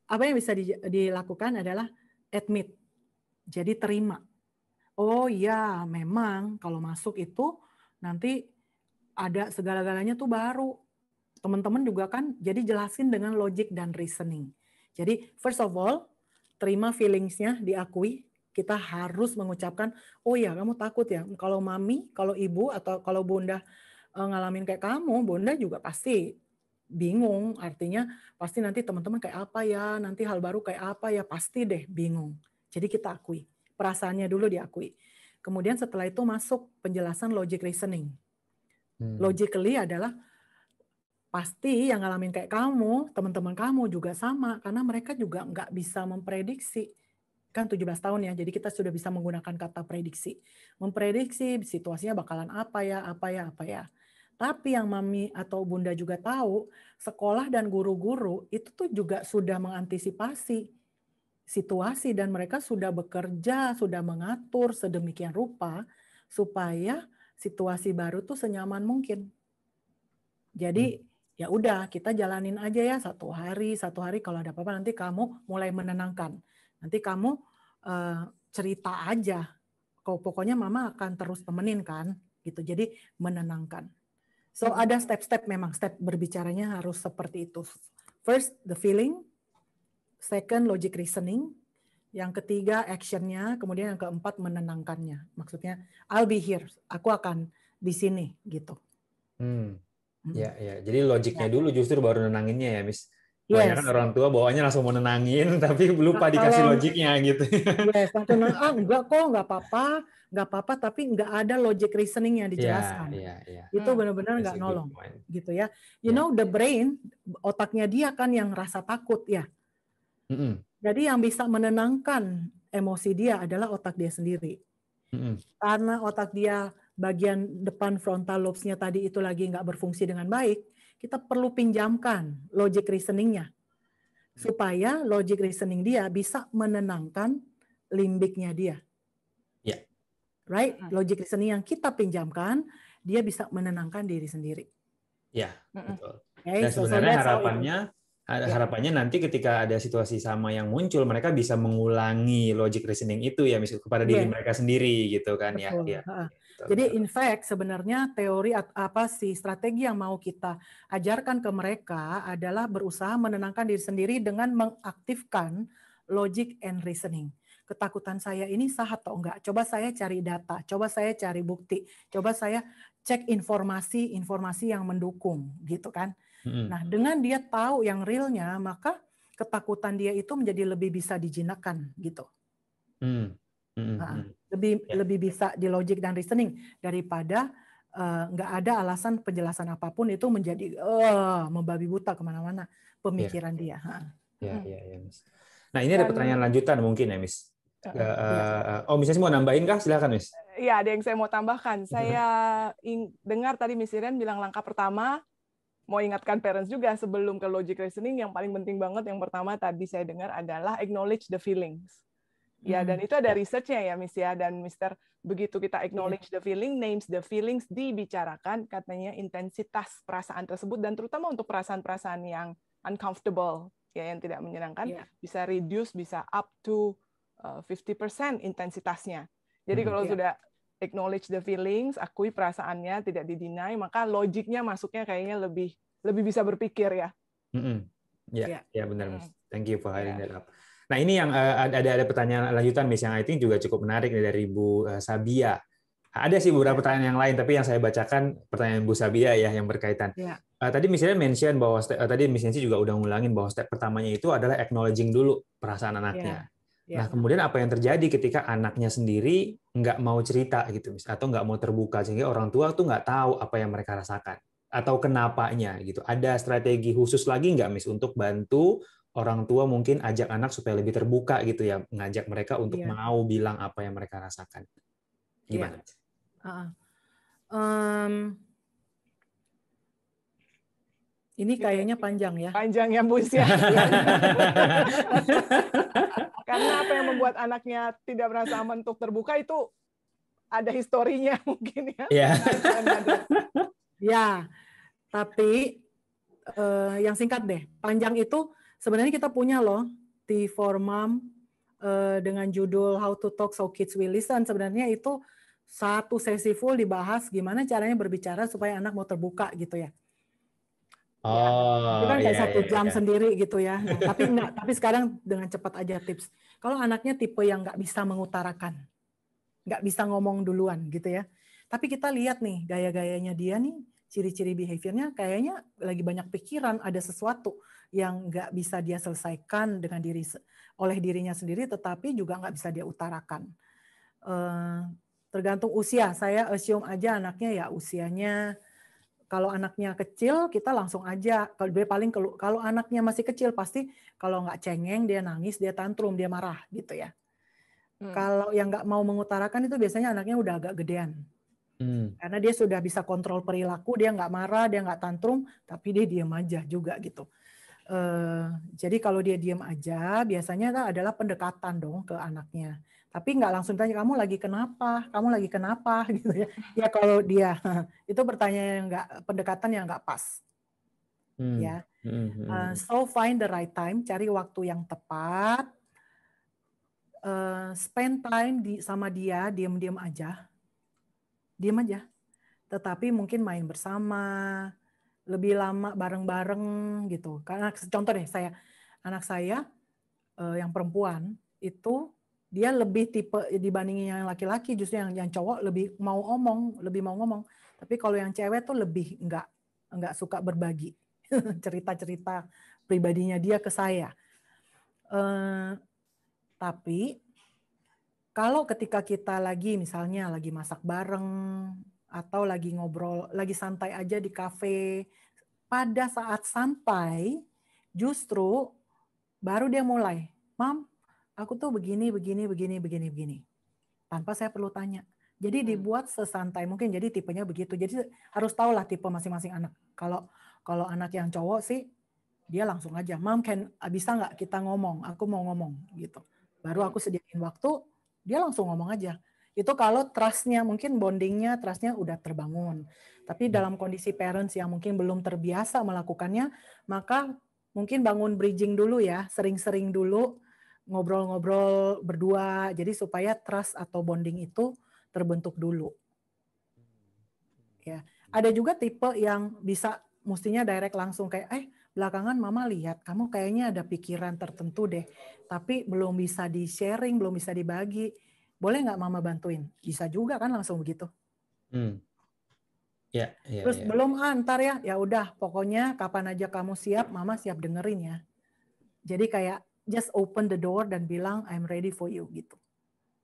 apa yang bisa dilakukan adalah admit. Jadi terima. Oh iya, memang kalau masuk itu nanti ada segala-galanya tuh baru. Teman-teman juga kan jadi jelasin dengan logic dan reasoning. Jadi first of all, terima feelings-nya, diakui. Kita harus mengucapkan, oh ya kamu takut ya. Kalau mami, kalau ibu, atau kalau bunda ngalamin kayak kamu, bunda juga pasti bingung, artinya pasti nanti teman-teman kayak apa ya, nanti hal baru kayak apa ya, pasti deh bingung. Jadi kita akui, perasaannya dulu diakui. Kemudian setelah itu masuk penjelasan logic reasoning. Logically adalah pasti yang ngalamin kayak kamu, teman-teman kamu juga sama, karena mereka juga nggak bisa memprediksi. Kan 17 tahun ya, jadi kita sudah bisa menggunakan kata prediksi. Memprediksi situasinya bakalan apa ya. Tapi yang mami atau bunda juga tahu, sekolah dan guru-guru itu tuh juga sudah mengantisipasi situasi dan mereka sudah bekerja, sudah mengatur sedemikian rupa supaya situasi baru tuh senyaman mungkin. Jadi ya udah kita jalanin aja ya satu hari kalau ada apa-apa nanti kamu mulai menenangkan. Nanti kamu cerita aja. Pokoknya mama akan terus temenin kan gitu. Jadi menenangkan. So ada step-step, memang step berbicaranya harus seperti itu. First, the feeling. Second, logic reasoning. Yang ketiga, actionnya. Kemudian yang keempat, menenangkannya. Maksudnya, I'll be here. Aku akan di sini gitu. Ya. Jadi logiknya dulu justru baru nenanginnya ya, Miss. Kebanyakan Yes. orang tua bawaannya langsung mau nenangin, tapi lupa Nah, dikasih kalau logiknya gitu. yes, langsung enggak kok, nggak apa-apa, tapi nggak ada logic reasoning yang Iya, dijelaskan. iya, iya. Itu benar-benar That's nggak a good nolong, point. gitu ya. Ya. The brain, otaknya dia kan yang rasa takut ya. Mm-mm. Jadi yang bisa menenangkan emosi dia adalah otak dia sendiri. Mm-mm. Karena otak dia bagian depan frontal lobes-nya tadi itu lagi nggak berfungsi dengan baik, kita perlu pinjamkan logic reasoning-nya. Supaya logic reasoning dia bisa menenangkan limbiknya dia. Ya. Right? Logic reasoning yang kita pinjamkan, dia bisa menenangkan diri sendiri. Ya, betul. Okay, Dan so sebenarnya that's how it harapannya nanti ketika ada situasi sama yang muncul, mereka bisa mengulangi logic reasoning itu ya, misalnya kepada diri Yeah, mereka sendiri gitu kan ya. betul. Ya. Betul, Jadi betul. in fact sebenarnya teori apa sih strategi yang mau kita ajarkan ke mereka adalah berusaha menenangkan diri sendiri dengan mengaktifkan logic and reasoning. Ketakutan saya ini sah atau enggak? Coba saya cari data, coba saya cari bukti, coba saya cek informasi yang mendukung gitu kan. Nah, dengan dia tahu yang realnya, maka ketakutan dia itu menjadi lebih bisa dijinakkan gitu. Lebih bisa di logic dan reasoning daripada nggak ada alasan penjelasan apapun itu menjadi membabi buta kemana-mana pemikiran dia. Ya, Miss. Nah, ini ada pertanyaan lanjutan mungkin ya, Miss. Miss mau nambahin kah? Silakan, Miss. Iya, ada yang saya mau tambahkan. Saya dengar tadi Miss Iren bilang langkah pertama, mau ingatkan parents juga sebelum ke logic reasoning, yang paling penting banget yang pertama tadi saya dengar adalah acknowledge the feelings. Ya, dan itu ada research-nya ya, Miss ya. Dan Mister, begitu kita acknowledge the feeling, names the feelings, dibicarakan, katanya intensitas perasaan tersebut, dan terutama untuk perasaan-perasaan yang uncomfortable, ya, yang tidak menyenangkan, bisa reduce, bisa up to 50% intensitasnya. Jadi kalau sudah acknowledge the feelings, akui perasaannya, tidak didinai, maka logiknya masuknya kayaknya lebih bisa berpikir ya. Ya benar, Miss. Thank you for highlighting that up. Nah, ini yang ada pertanyaan lanjutan, Miss, yang I think juga cukup menarik dari Bu Sabia. Ada sih beberapa pertanyaan yang lain, tapi yang saya bacakan pertanyaan Bu Sabia ya yang berkaitan. Tadi misalnya mention bahwa tadi Miss Nancy juga udah ngulangin bahwa step pertamanya itu adalah acknowledging dulu perasaan anaknya. Nah, kemudian apa yang terjadi ketika anaknya sendiri nggak mau cerita gitu, Miss, atau nggak mau terbuka, sehingga orang tua tuh nggak tahu apa yang mereka rasakan atau kenapanya gitu. Ada strategi khusus lagi nggak, Miss, untuk bantu orang tua mungkin ajak anak supaya lebih terbuka gitu ya, ngajak mereka untuk mau bilang apa yang mereka rasakan. Gimana? Ini kayaknya panjang ya. Panjang ya, Bu ya. Karena apa yang membuat anaknya tidak merasa aman untuk terbuka itu ada historinya mungkin ya. Ya, tapi yang singkat deh. Panjang itu sebenarnya kita punya loh T4Mom dengan judul How to Talk So Kids Will Listen. Sebenarnya itu satu sesi full dibahas gimana caranya berbicara supaya anak mau terbuka gitu ya. Itu kan kayak 1 jam sendiri gitu ya. Nah, tapi sekarang dengan cepat aja tips. Kalau anaknya tipe yang nggak bisa mengutarakan, nggak bisa ngomong duluan gitu ya. Tapi kita lihat nih gaya-gayanya dia nih, ciri-ciri behaviornya kayaknya lagi banyak pikiran, ada sesuatu yang nggak bisa dia selesaikan dengan oleh dirinya sendiri, tetapi juga nggak bisa dia utarakan. Tergantung usia, saya assume aja anaknya ya usianya. Kalau anaknya kecil, kita langsung aja. Kalau anaknya masih kecil, pasti kalau nggak cengeng, dia nangis, dia tantrum, dia marah gitu ya. Kalau yang nggak mau mengutarakan itu biasanya anaknya udah agak gedean. Karena dia sudah bisa kontrol perilaku, dia nggak marah, dia nggak tantrum, tapi dia diam aja juga gitu. Jadi kalau dia diam aja, biasanya adalah pendekatan dong ke anaknya. Tapi nggak langsung tanya, kamu lagi kenapa gitu ya. Ya kalau dia itu pertanyaan yang pendekatan yang nggak pas. Ya. So find the right time, cari waktu yang tepat. Spend time sama dia, diam-diam aja. Diam aja. Tetapi mungkin main bersama, lebih lama bareng-bareng gitu. Karena contoh deh, anak saya yang perempuan itu dia lebih tipe dibandingin yang laki-laki, justru yang cowok lebih mau ngomong. Tapi kalau yang cewek tuh lebih enggak suka berbagi cerita-cerita pribadinya dia ke saya. Tapi kalau ketika kita misalnya lagi masak bareng atau lagi ngobrol, lagi santai aja di kafe, pada saat sampai justru baru dia mulai, Mam, aku tuh begini, tanpa saya perlu tanya. Jadi dibuat sesantai mungkin, jadi tipenya begitu. Jadi harus tahulah tipe masing-masing anak. Kalau anak yang cowok sih, dia langsung aja, Mam, bisa nggak kita ngomong? Aku mau ngomong gitu. Baru aku sediain waktu, dia langsung ngomong aja. Itu kalau trust-nya, mungkin bonding-nya, trust-nya udah terbangun. Tapi dalam kondisi parents yang mungkin belum terbiasa melakukannya, maka mungkin bangun bridging dulu ya, sering-sering dulu ngobrol-ngobrol berdua, jadi supaya trust atau bonding itu terbentuk dulu. Ya, ada juga tipe yang bisa mestinya direct langsung kayak, belakangan mama lihat kamu kayaknya ada pikiran tertentu deh, tapi belum bisa di-sharing, belum bisa dibagi. Boleh nggak mama bantuin? Bisa juga kan langsung begitu. Terus belum ntar ya udah pokoknya kapan aja kamu siap, mama siap dengerin ya. Jadi kayak just open the door dan bilang I'm ready for you gitu.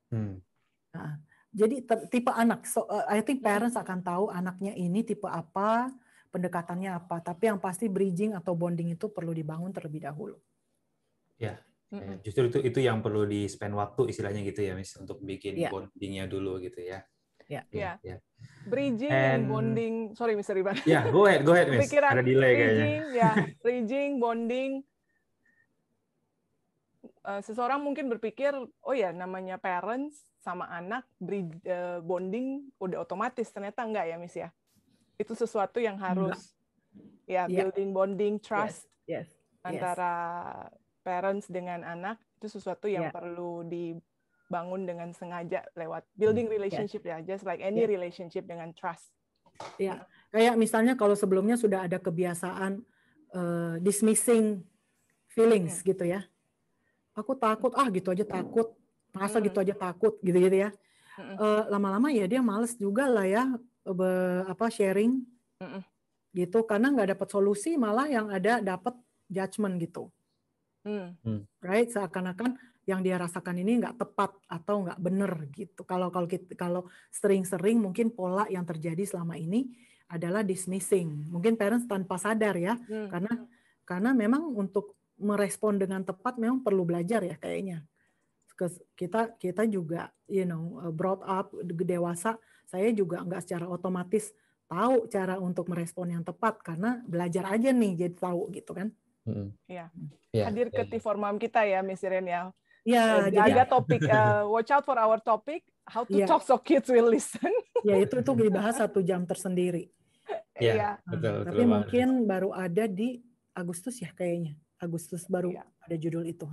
Nah, jadi tipe anak, I think parents akan tahu anaknya ini tipe apa, pendekatannya apa. Tapi yang pasti bridging atau bonding itu perlu dibangun terlebih dahulu. Ya, justru itu yang perlu di-spend waktu istilahnya gitu ya, Miss, untuk bikin bondingnya dulu gitu ya. Ya. Bridging and bonding, sorry Mr. Ivan. Ya, go ahead, Miss. Ada delay kayaknya. Bridging, bonding. Seseorang mungkin berpikir, oh ya namanya parents sama anak bonding udah otomatis, ternyata enggak ya Miss ya. Itu sesuatu yang harus building bonding trust antara parents dengan anak, itu sesuatu yang perlu dibangun dengan sengaja lewat building relationship ya, just like any relationship dengan trust. Ya, kayak misalnya kalau sebelumnya sudah ada kebiasaan dismissing feelings gitu ya. Aku takut, gitu aja takut, masa gitu aja takut, gitu-gitu ya. Lama-lama ya dia males juga lah ya, sharing, gitu, karena nggak dapat solusi, malah yang ada dapat judgment gitu. Right? Seakan-akan yang dia rasakan ini nggak tepat atau nggak benar gitu. Kalau sering-sering mungkin pola yang terjadi selama ini adalah dismissing. Mungkin parents tanpa sadar ya, karena memang untuk merespon dengan tepat memang perlu belajar ya kayaknya. Kita juga brought up dewasa, saya juga nggak secara otomatis tahu cara untuk merespon yang tepat karena belajar aja nih jadi tahu gitu kan. Hadir ke T4Mom kita ya Miss Irene ya. Jadi ada topik watch out for our topic, how to talk so kids will listen. Ya itu dibahas 1 jam tersendiri. Betul, tapi mungkin baru ada di Agustus ya kayaknya. Agustus baru ada judul itu.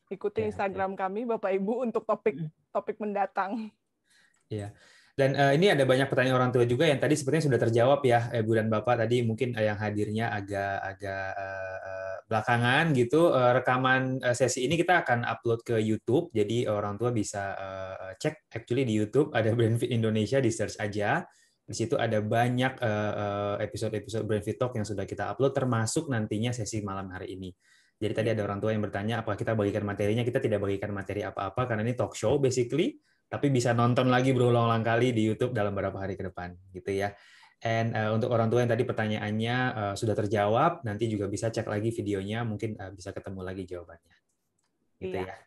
Ikuti Instagram kami Bapak Ibu untuk topik mendatang. Iya. Dan ini ada banyak pertanyaan orang tua juga yang tadi sepertinya sudah terjawab ya, Ibu dan Bapak tadi mungkin yang hadirnya agak belakangan gitu. Rekaman sesi ini kita akan upload ke YouTube, jadi orang tua bisa cek actually di YouTube ada Brainfeed Indonesia, di search aja. Di situ ada banyak episode-episode Brainfeed Talk yang sudah kita upload, termasuk nantinya sesi malam hari ini. Jadi tadi ada orang tua yang bertanya apakah kita bagikan materinya. Kita tidak bagikan materi apa-apa karena ini talk show basically, tapi bisa nonton lagi berulang-ulang kali di YouTube dalam beberapa hari ke depan gitu ya. And untuk orang tua yang tadi pertanyaannya sudah terjawab, nanti juga bisa cek lagi videonya, mungkin bisa ketemu lagi jawabannya. Gitu ya.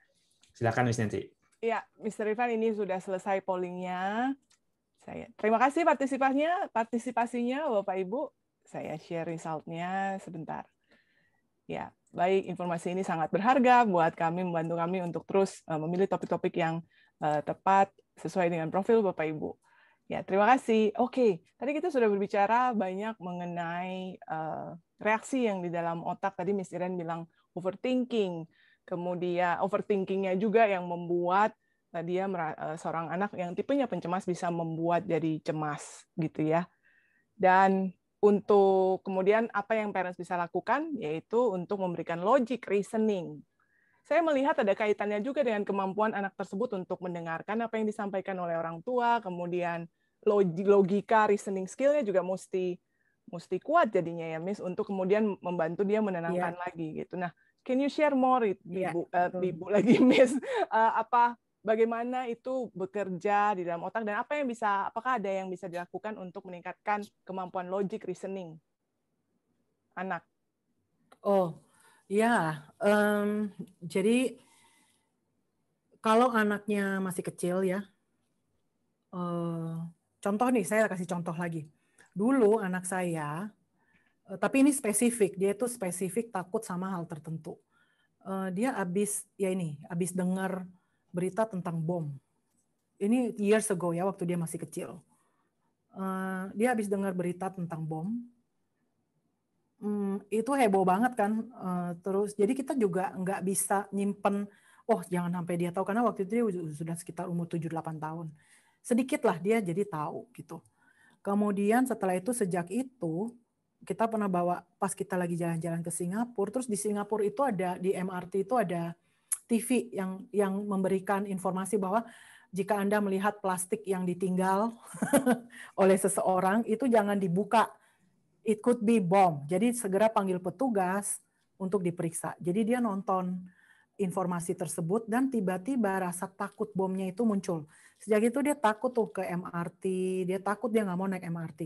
Silakan Miss Nancy. Iya, Mr. Irfan, ini sudah selesai pollingnya. Terima kasih partisipasinya Bapak Ibu. Saya share resultnya sebentar. Ya, baik, informasi ini sangat berharga buat kami, membantu kami untuk terus memilih topik-topik yang tepat sesuai dengan profil Bapak Ibu. Ya, terima kasih. Oke, tadi kita sudah berbicara banyak mengenai reaksi yang di dalam otak. Tadi Miss Irene bilang overthinking, kemudian overthinkingnya juga yang membuat dia seorang anak yang tipenya pencemas bisa membuat jadi cemas gitu ya. Dan untuk kemudian apa yang parents bisa lakukan, yaitu untuk memberikan logic reasoning. Saya melihat ada kaitannya juga dengan kemampuan anak tersebut untuk mendengarkan apa yang disampaikan oleh orang tua, kemudian logika reasoning skill-nya juga mesti mesti kuat jadinya ya, Miss, untuk kemudian membantu dia menenangkan lagi gitu. Nah, can you share more, Ibu lagi, Miss, bagaimana itu bekerja di dalam otak dan apakah ada yang bisa dilakukan untuk meningkatkan kemampuan logic reasoning anak? Oh, ya. Jadi kalau anaknya masih kecil ya, contoh nih, saya kasih contoh lagi. Dulu anak saya, tapi ini spesifik, dia itu spesifik takut sama hal tertentu. Dia habis dengar berita tentang bom. Ini years ago ya, waktu dia masih kecil. Dia habis dengar berita tentang bom. Itu heboh banget kan. Terus jadi kita juga nggak bisa nyimpen, jangan sampai dia tahu, karena waktu itu dia sudah sekitar umur 7-8 tahun. Sedikit lah dia jadi tahu gitu. Kemudian setelah itu, sejak itu kita pernah bawa, pas kita lagi jalan-jalan ke Singapura, terus di Singapura itu ada, di MRT itu ada TV yang memberikan informasi bahwa jika Anda melihat plastik yang ditinggal oleh seseorang, itu jangan dibuka. It could be bomb. Jadi segera panggil petugas untuk diperiksa. Jadi dia nonton informasi tersebut dan tiba-tiba rasa takut bomnya itu muncul. Sejak itu dia takut tuh ke MRT, dia takut, dia nggak mau naik MRT.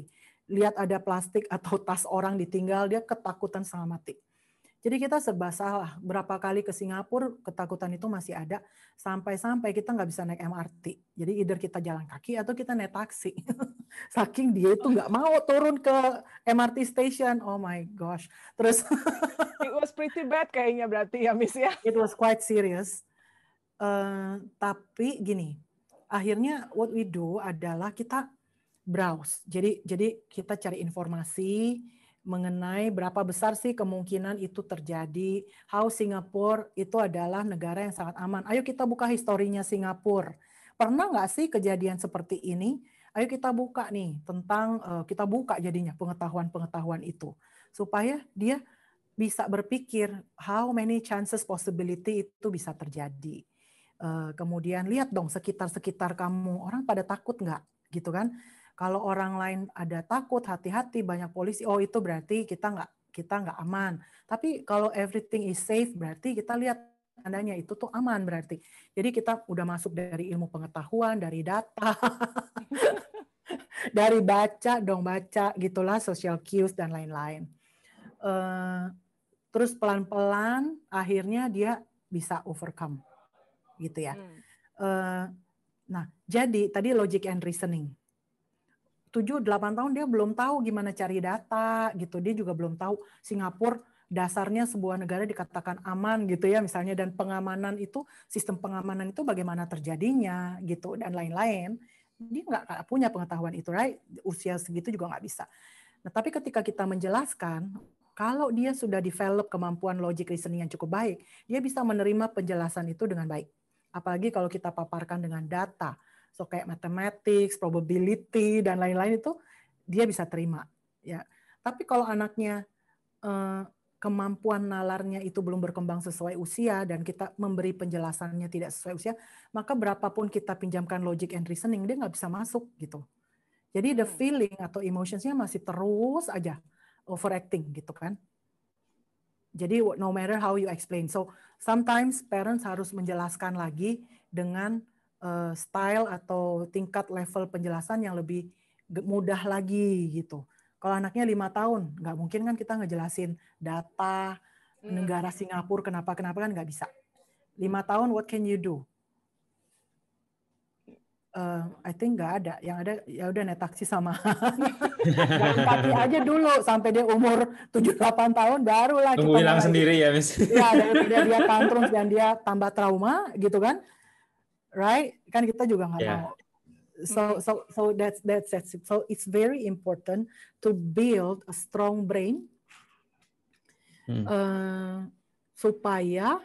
Lihat ada plastik atau tas orang ditinggal, dia ketakutan setengah mati. Jadi kita serba salah. Berapa kali ke Singapura, ketakutan itu masih ada. Sampai-sampai kita nggak bisa naik MRT. Jadi either kita jalan kaki atau kita naik taksi. Saking dia itu nggak mau turun ke MRT station. Oh my gosh. Terus it was pretty bad kayaknya berarti ya, Miss ya. It was quite serious. Tapi gini, akhirnya what we do adalah kita browse. Jadi kita cari informasi mengenai berapa besar sih kemungkinan itu terjadi. How Singapore itu adalah negara yang sangat aman. Ayo kita buka historinya Singapura. Pernah nggak sih kejadian seperti ini? Ayo kita buka nih tentang, kita buka jadinya pengetahuan-pengetahuan itu. Supaya dia bisa berpikir how many chances possibility itu bisa terjadi. Kemudian lihat dong sekitar-sekitar kamu, orang pada takut nggak? Gitu kan? Kalau orang lain ada takut, hati-hati, banyak polisi, oh itu berarti kita nggak aman. Tapi kalau everything is safe, berarti kita lihat tandanya itu tuh aman berarti. Jadi kita udah masuk dari ilmu pengetahuan, dari data, dari baca gitulah, social cues dan lain-lain. Terus pelan-pelan akhirnya dia bisa overcome, gitu ya. Nah, jadi tadi logic and reasoning. 7-8 tahun dia belum tahu gimana cari data gitu. Dia juga belum tahu Singapura dasarnya sebuah negara dikatakan aman gitu ya misalnya, dan pengamanan itu, sistem pengamanan itu bagaimana terjadinya gitu dan lain-lain. Dia nggak punya pengetahuan itu, right? Usia segitu juga nggak bisa. Nah, tapi ketika kita menjelaskan, kalau dia sudah develop kemampuan logic reasoning yang cukup baik, dia bisa menerima penjelasan itu dengan baik. Apalagi kalau kita paparkan dengan data. So kayak mathematics, probability dan lain-lain itu dia bisa terima. Ya. Tapi kalau anaknya kemampuan nalarnya itu belum berkembang sesuai usia dan kita memberi penjelasannya tidak sesuai usia, maka berapapun kita pinjamkan logic and reasoning dia nggak bisa masuk gitu. Jadi the feeling atau emotionsnya masih terus aja overacting gitu kan. Jadi no matter how you explain. So sometimes parents harus menjelaskan lagi dengan style atau tingkat level penjelasan yang lebih mudah lagi gitu. Kalau anaknya 5 tahun, nggak mungkin kan kita ngejelasin data negara Singapura kenapa kan nggak bisa. 5 tahun, what can you do? I think nggak ada. Yang ada ya udah naik taksi sama jalan kaki aja dulu sampai dia umur 7-8 tahun, barulah kita hilang sendiri ya, Miss. Ya, daripada dia tantrum dan dia tambah trauma gitu kan. Right? Kan kita juga nggak mau. So that's it. So it's very important to build a strong brain supaya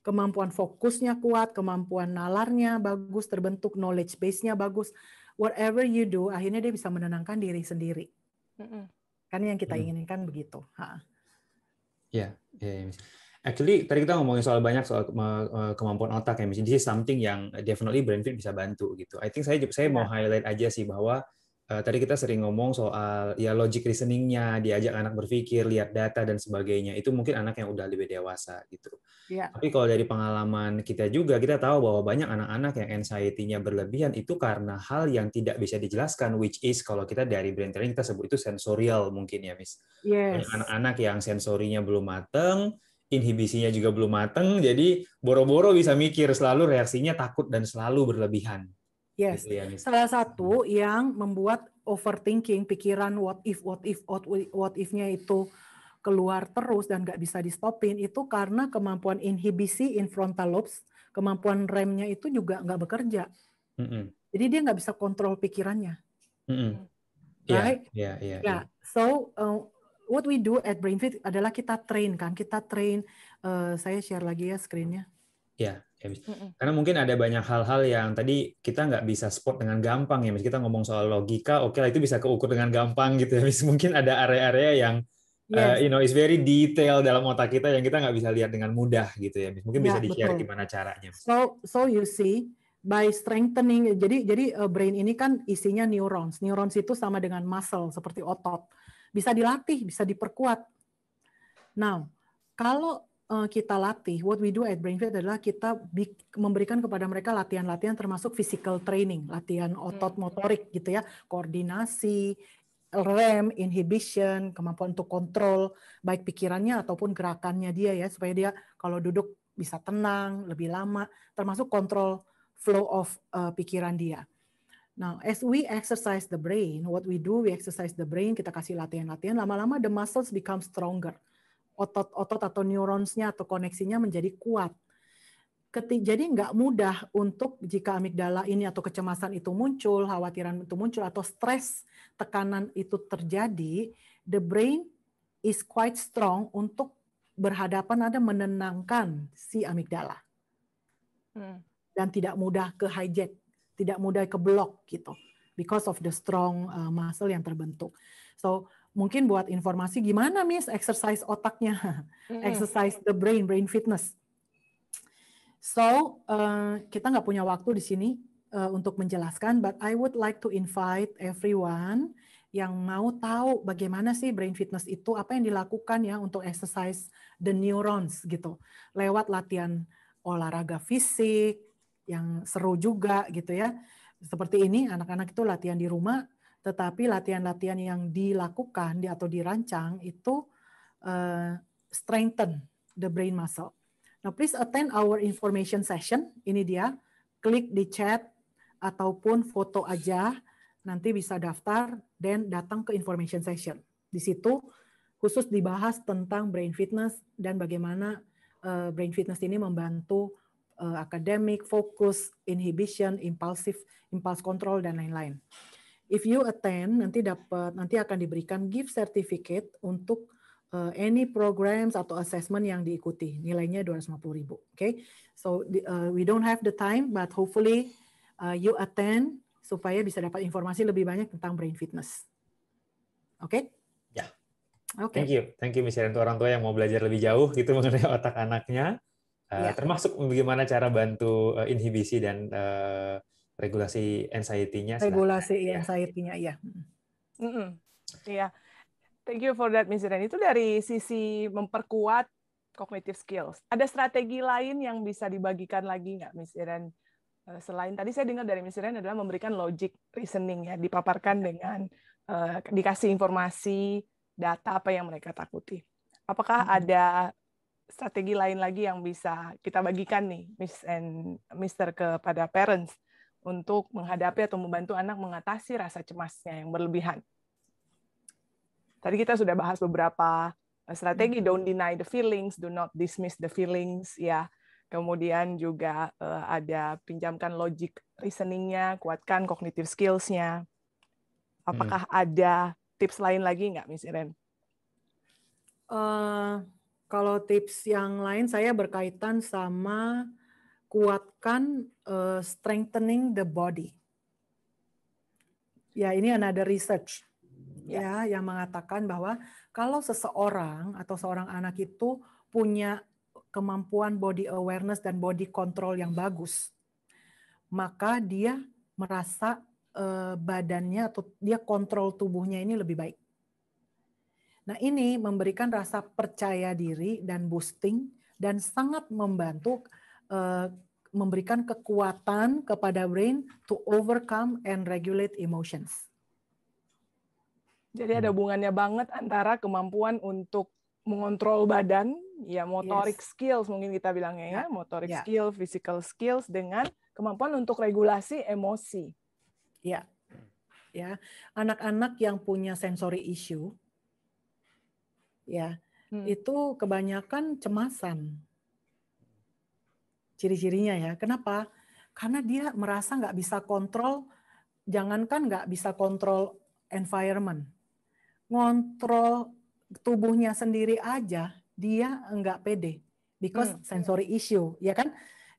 kemampuan fokusnya kuat, kemampuan nalarnya bagus, terbentuk knowledge base-nya bagus. Whatever you do, akhirnya dia bisa menenangkan diri sendiri. Kan yang kita inginkan begitu. Ya, Miss. Actually, tadi kita ngomongin soal kemampuan otak ya, Miss. This is something yang definitely BrainFit bisa bantu gitu. I think saya mau highlight aja sih bahwa tadi kita sering ngomong soal ya logic reasoning-nya, diajak anak berpikir, lihat data dan sebagainya. Itu mungkin anak yang udah lebih dewasa gitu. Ya. Tapi kalau dari pengalaman kita juga, kita tahu bahwa banyak anak-anak yang anxiety-nya berlebihan itu karena hal yang tidak bisa dijelaskan, which is kalau kita dari brain training kita sebut itu sensorial mungkin ya, Miss. Yes. Banyak anak-anak yang sensorinya belum mateng, inhibisinya juga belum mateng, jadi boro-boro bisa mikir, selalu reaksinya takut dan selalu berlebihan. Yes. Gitu ya, Miss. Salah satu yang membuat overthinking, pikiran what if-nya itu keluar terus dan nggak bisa di-stopin, itu karena kemampuan inhibisi in frontal lobes, kemampuan remnya itu juga nggak bekerja. Jadi dia nggak bisa kontrol pikirannya. Right? Yeah. So what we do at BrainFit adalah kita train. Saya share lagi ya screen-nya. Ya, karena mungkin ada banyak hal-hal yang tadi kita nggak bisa spot dengan gampang ya, Miss. Kita ngomong soal logika, oke lah itu bisa keukur dengan gampang gitu ya, Miss. Mungkin ada area-area yang is very detail dalam otak kita yang kita nggak bisa lihat dengan mudah gitu ya, Miss. Mungkin bisa di-share gimana caranya, Miss. So you see, by strengthening, jadi brain ini kan isinya neurons. Neurons itu sama dengan muscle seperti otot, bisa dilatih, bisa diperkuat. Now, kalau kita latih, what we do at BrainFit adalah kita memberikan kepada mereka latihan-latihan termasuk physical training, latihan otot motorik gitu ya, koordinasi, rem, inhibition, kemampuan untuk kontrol baik pikirannya ataupun gerakannya dia ya, supaya dia kalau duduk bisa tenang lebih lama, termasuk kontrol flow of pikiran dia. Now, as we exercise the brain, what we do, we exercise the brain, kita kasih latihan-latihan, lama-lama the muscles become stronger. Otot atau neuronsnya atau koneksinya menjadi kuat. Jadi nggak mudah untuk jika amigdala ini atau kecemasan itu muncul, khawatiran itu muncul, atau stres, tekanan itu terjadi, the brain is quite strong untuk berhadapan, ada menenangkan si amigdala. Dan tidak mudah ke hijack, tidak mudah ke block gitu, because of the strong muscle yang terbentuk. So mungkin buat informasi gimana Miss exercise otaknya, exercise the brain fitness. So kita nggak punya waktu di sini untuk menjelaskan, but I would like to invite everyone yang mau tahu bagaimana sih brain fitness itu, apa yang dilakukan ya untuk exercise the neurons gitu, lewat latihan olahraga fisik yang seru juga gitu ya. Seperti ini anak-anak itu latihan di rumah, tetapi latihan-latihan yang dilakukan atau dirancang itu strengthen the brain muscle. Now please attend our information session. Ini dia, klik di chat ataupun foto aja, nanti bisa daftar dan datang ke information session. Di situ khusus dibahas tentang brain fitness dan bagaimana brain fitness ini membantu akademik, fokus, inhibition, impulse control dan lain-lain. If you attend, nanti akan diberikan gift certificate untuk any programs atau assessment yang diikuti. Nilainya 250.000. Okay, so we don't have the time, but hopefully you attend supaya bisa dapat informasi lebih banyak tentang brain fitness. Oke? Ya. Oke. Thank you, Miss, untuk orang tua yang mau belajar lebih jauh gitu mengenai otak anaknya. Termasuk bagaimana cara bantu inhibisi dan regulasi anxiety-nya. Anxiety-nya, iya. Iya. Thank you for that, Miss Iren. Itu dari sisi memperkuat cognitive skills. Ada strategi lain yang bisa dibagikan lagi nggak, Miss Iren? Selain tadi saya dengar dari Miss Iren adalah memberikan logic reasoning ya, dipaparkan dengan dikasih informasi, data apa yang mereka takuti. Apakah ada strategi lain lagi yang bisa kita bagikan nih, Miss and Mr. kepada parents untuk menghadapi atau membantu anak mengatasi rasa cemasnya yang berlebihan? Tadi kita sudah bahas beberapa strategi, don't deny the feelings, do not dismiss the feelings, ya. Kemudian juga ada pinjamkan logic reasoning-nya, kuatkan cognitive skills-nya. Apakah ada tips lain lagi nggak, Miss Iren? Kalau tips yang lain saya berkaitan sama kuatkan strengthening the body. Ya, ini another research ya yang mengatakan bahwa kalau seseorang atau seorang anak itu punya kemampuan body awareness dan body control yang bagus, maka dia merasa badannya atau dia kontrol tubuhnya ini lebih baik. Nah, ini memberikan rasa percaya diri dan boosting dan sangat membantu memberikan kekuatan kepada brain to overcome and regulate emotions. Jadi ada hubungannya banget antara kemampuan untuk mengontrol badan, ya motorik skills mungkin kita bilangnya ya, motorik skill, physical skills dengan kemampuan untuk regulasi emosi. Ya, ya, anak-anak yang punya sensory issue, ya, itu kebanyakan cemasan. Ciri-cirinya ya, kenapa? Karena dia merasa nggak bisa kontrol, jangankan nggak bisa kontrol environment, ngontrol tubuhnya sendiri aja dia nggak pede, because sensory issue, ya kan?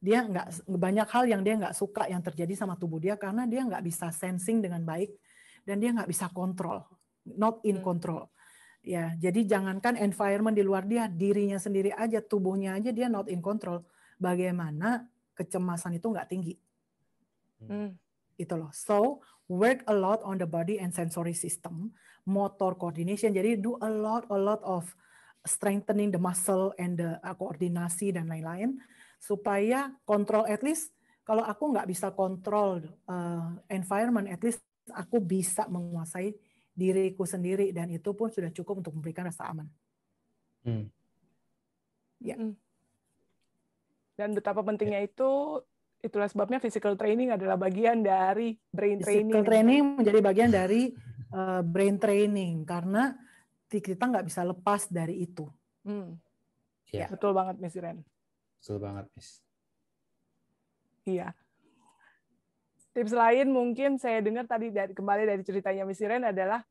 Dia nggak, banyak hal yang dia nggak suka yang terjadi sama tubuh dia karena dia nggak bisa sensing dengan baik dan dia nggak bisa kontrol, not in control. Ya, jadi jangankan environment di luar dia, dirinya sendiri aja, tubuhnya aja dia not in control. Bagaimana kecemasan itu nggak tinggi, gitu loh. So work a lot on the body and sensory system, motor coordination. Jadi do a lot of strengthening the muscle and the koordinasi dan lain-lain supaya kontrol, at least kalau aku nggak bisa kontrol environment, at least aku bisa menguasai diriku sendiri dan itu pun sudah cukup untuk memberikan rasa aman. Ya. Dan betapa pentingnya itulah sebabnya physical training adalah bagian dari brain training. Physical training menjadi bagian dari brain training karena kita nggak bisa lepas dari itu. Ya. Betul banget, Miss Iren. Betul banget, Miss. Iya. Tips lain mungkin saya dengar tadi kembali dari ceritanya Miss Iren adalah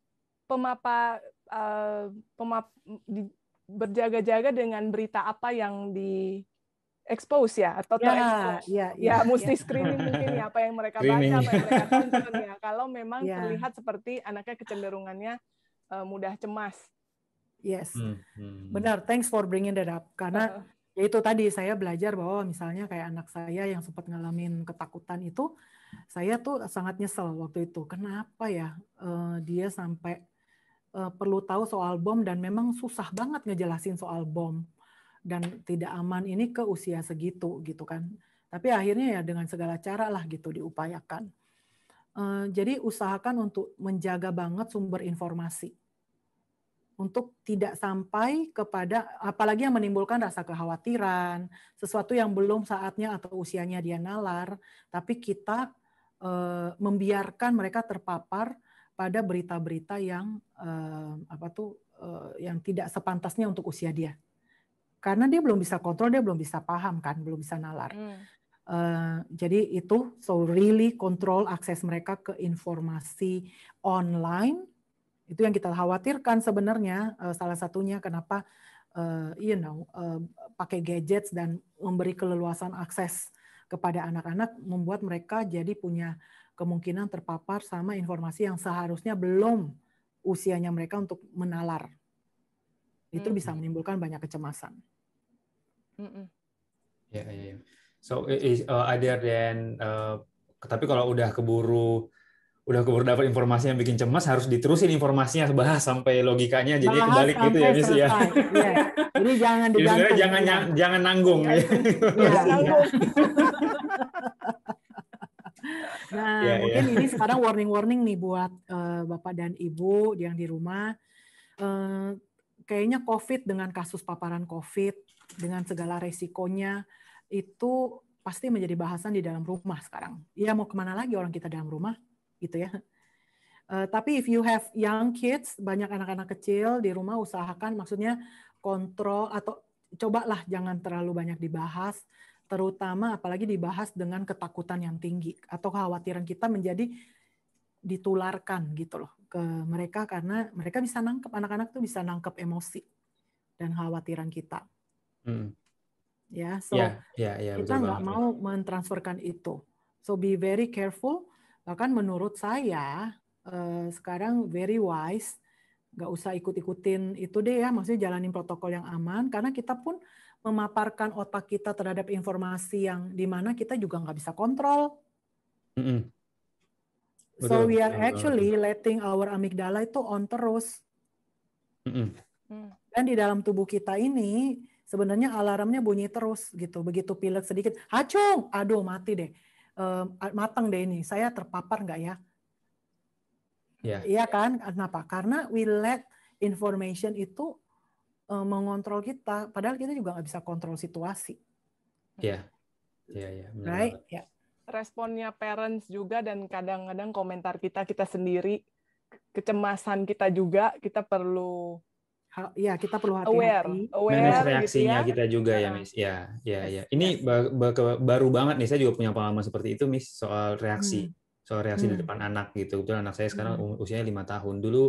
berjaga-jaga dengan berita apa yang di expose ya atau terekspos. Mesti screening mungkin ya apa yang mereka baca, apa yang mereka tonton ya. Kalau memang terlihat seperti anaknya kecenderungannya mudah cemas. Yes, benar. Thanks for bringing that up. Karena ya itu tadi saya belajar bahwa misalnya kayak anak saya yang sempat ngalamin ketakutan itu, saya tuh sangat nyesel waktu itu. Kenapa ya dia sampai perlu tahu soal bom dan memang susah banget ngejelasin soal bom dan tidak aman ini ke usia segitu gitu kan. Tapi akhirnya ya dengan segala cara lah gitu diupayakan. Jadi usahakan untuk menjaga banget sumber informasi. Untuk tidak sampai kepada, apalagi yang menimbulkan rasa kekhawatiran, sesuatu yang belum saatnya atau usianya dia nalar, tapi kita membiarkan mereka terpapar pada berita-berita yang yang tidak sepantasnya untuk usia dia. Karena dia belum bisa kontrol, dia belum bisa paham kan, belum bisa nalar. Jadi itu, so really control akses mereka ke informasi online. Itu yang kita khawatirkan sebenarnya, salah satunya kenapa pakai gadgets dan memberi keleluasan akses kepada anak-anak membuat mereka jadi punya kemungkinan terpapar sama informasi yang seharusnya belum usianya mereka untuk menalar. Itu bisa menimbulkan banyak kecemasan. Ya. So other than tapi kalau udah keburu dapat informasi yang bikin cemas, harus diterusin informasinya, bahas sampai logikanya, jadi kebalik gitu ya, Miss ya. Jadi jangan digantung. Jadi jangan nanggung. Mungkin ini sekarang warning nih buat Bapak dan Ibu yang di rumah. Kayaknya COVID dengan kasus paparan COVID, dengan segala resikonya, itu pasti menjadi bahasan di dalam rumah sekarang. Ya mau kemana lagi orang kita dalam rumah? Gitu ya. Tapi if you have young kids, banyak anak-anak kecil di rumah, usahakan maksudnya kontrol atau cobalah jangan terlalu banyak dibahas, terutama apalagi dibahas dengan ketakutan yang tinggi atau kekhawatiran kita menjadi ditularkan gitu loh ke mereka karena mereka bisa nangkep, anak-anak tuh bisa nangkep emosi dan kekhawatiran kita. Ya, so kita nggak mau mentransferkan itu. So be very careful. Bahkan menurut saya sekarang very wise, nggak usah ikut-ikutin itu deh ya, maksudnya jalanin protokol yang aman, karena kita pun memaparkan otak kita terhadap informasi yang dimana kita juga nggak bisa kontrol. So Betul, we are betul, actually letting our amygdala itu on terus. Mm-mm. Dan di dalam tubuh kita ini sebenarnya alarmnya bunyi terus gitu. Begitu pilek sedikit, hacung, aduh mati deh, matang deh ini. Saya terpapar nggak ya? Ya, Iya kan? Kenapa? Karena we let information itu mengontrol kita. Padahal kita juga nggak bisa kontrol situasi. ya, ya, benar Right? banget. Ya. Responnya parents juga dan kadang-kadang komentar kita sendiri, kecemasan kita juga, kita perlu Ya, kita perlu aware hati-hati. Manage gitu reaksinya ya. kita juga ya, Miss. Ya. Yes, Ini baru banget nih, saya juga punya pengalaman seperti itu, Miss, soal reaksi di depan anak gitu. Kebetulan anak saya sekarang usianya 5 tahun. Dulu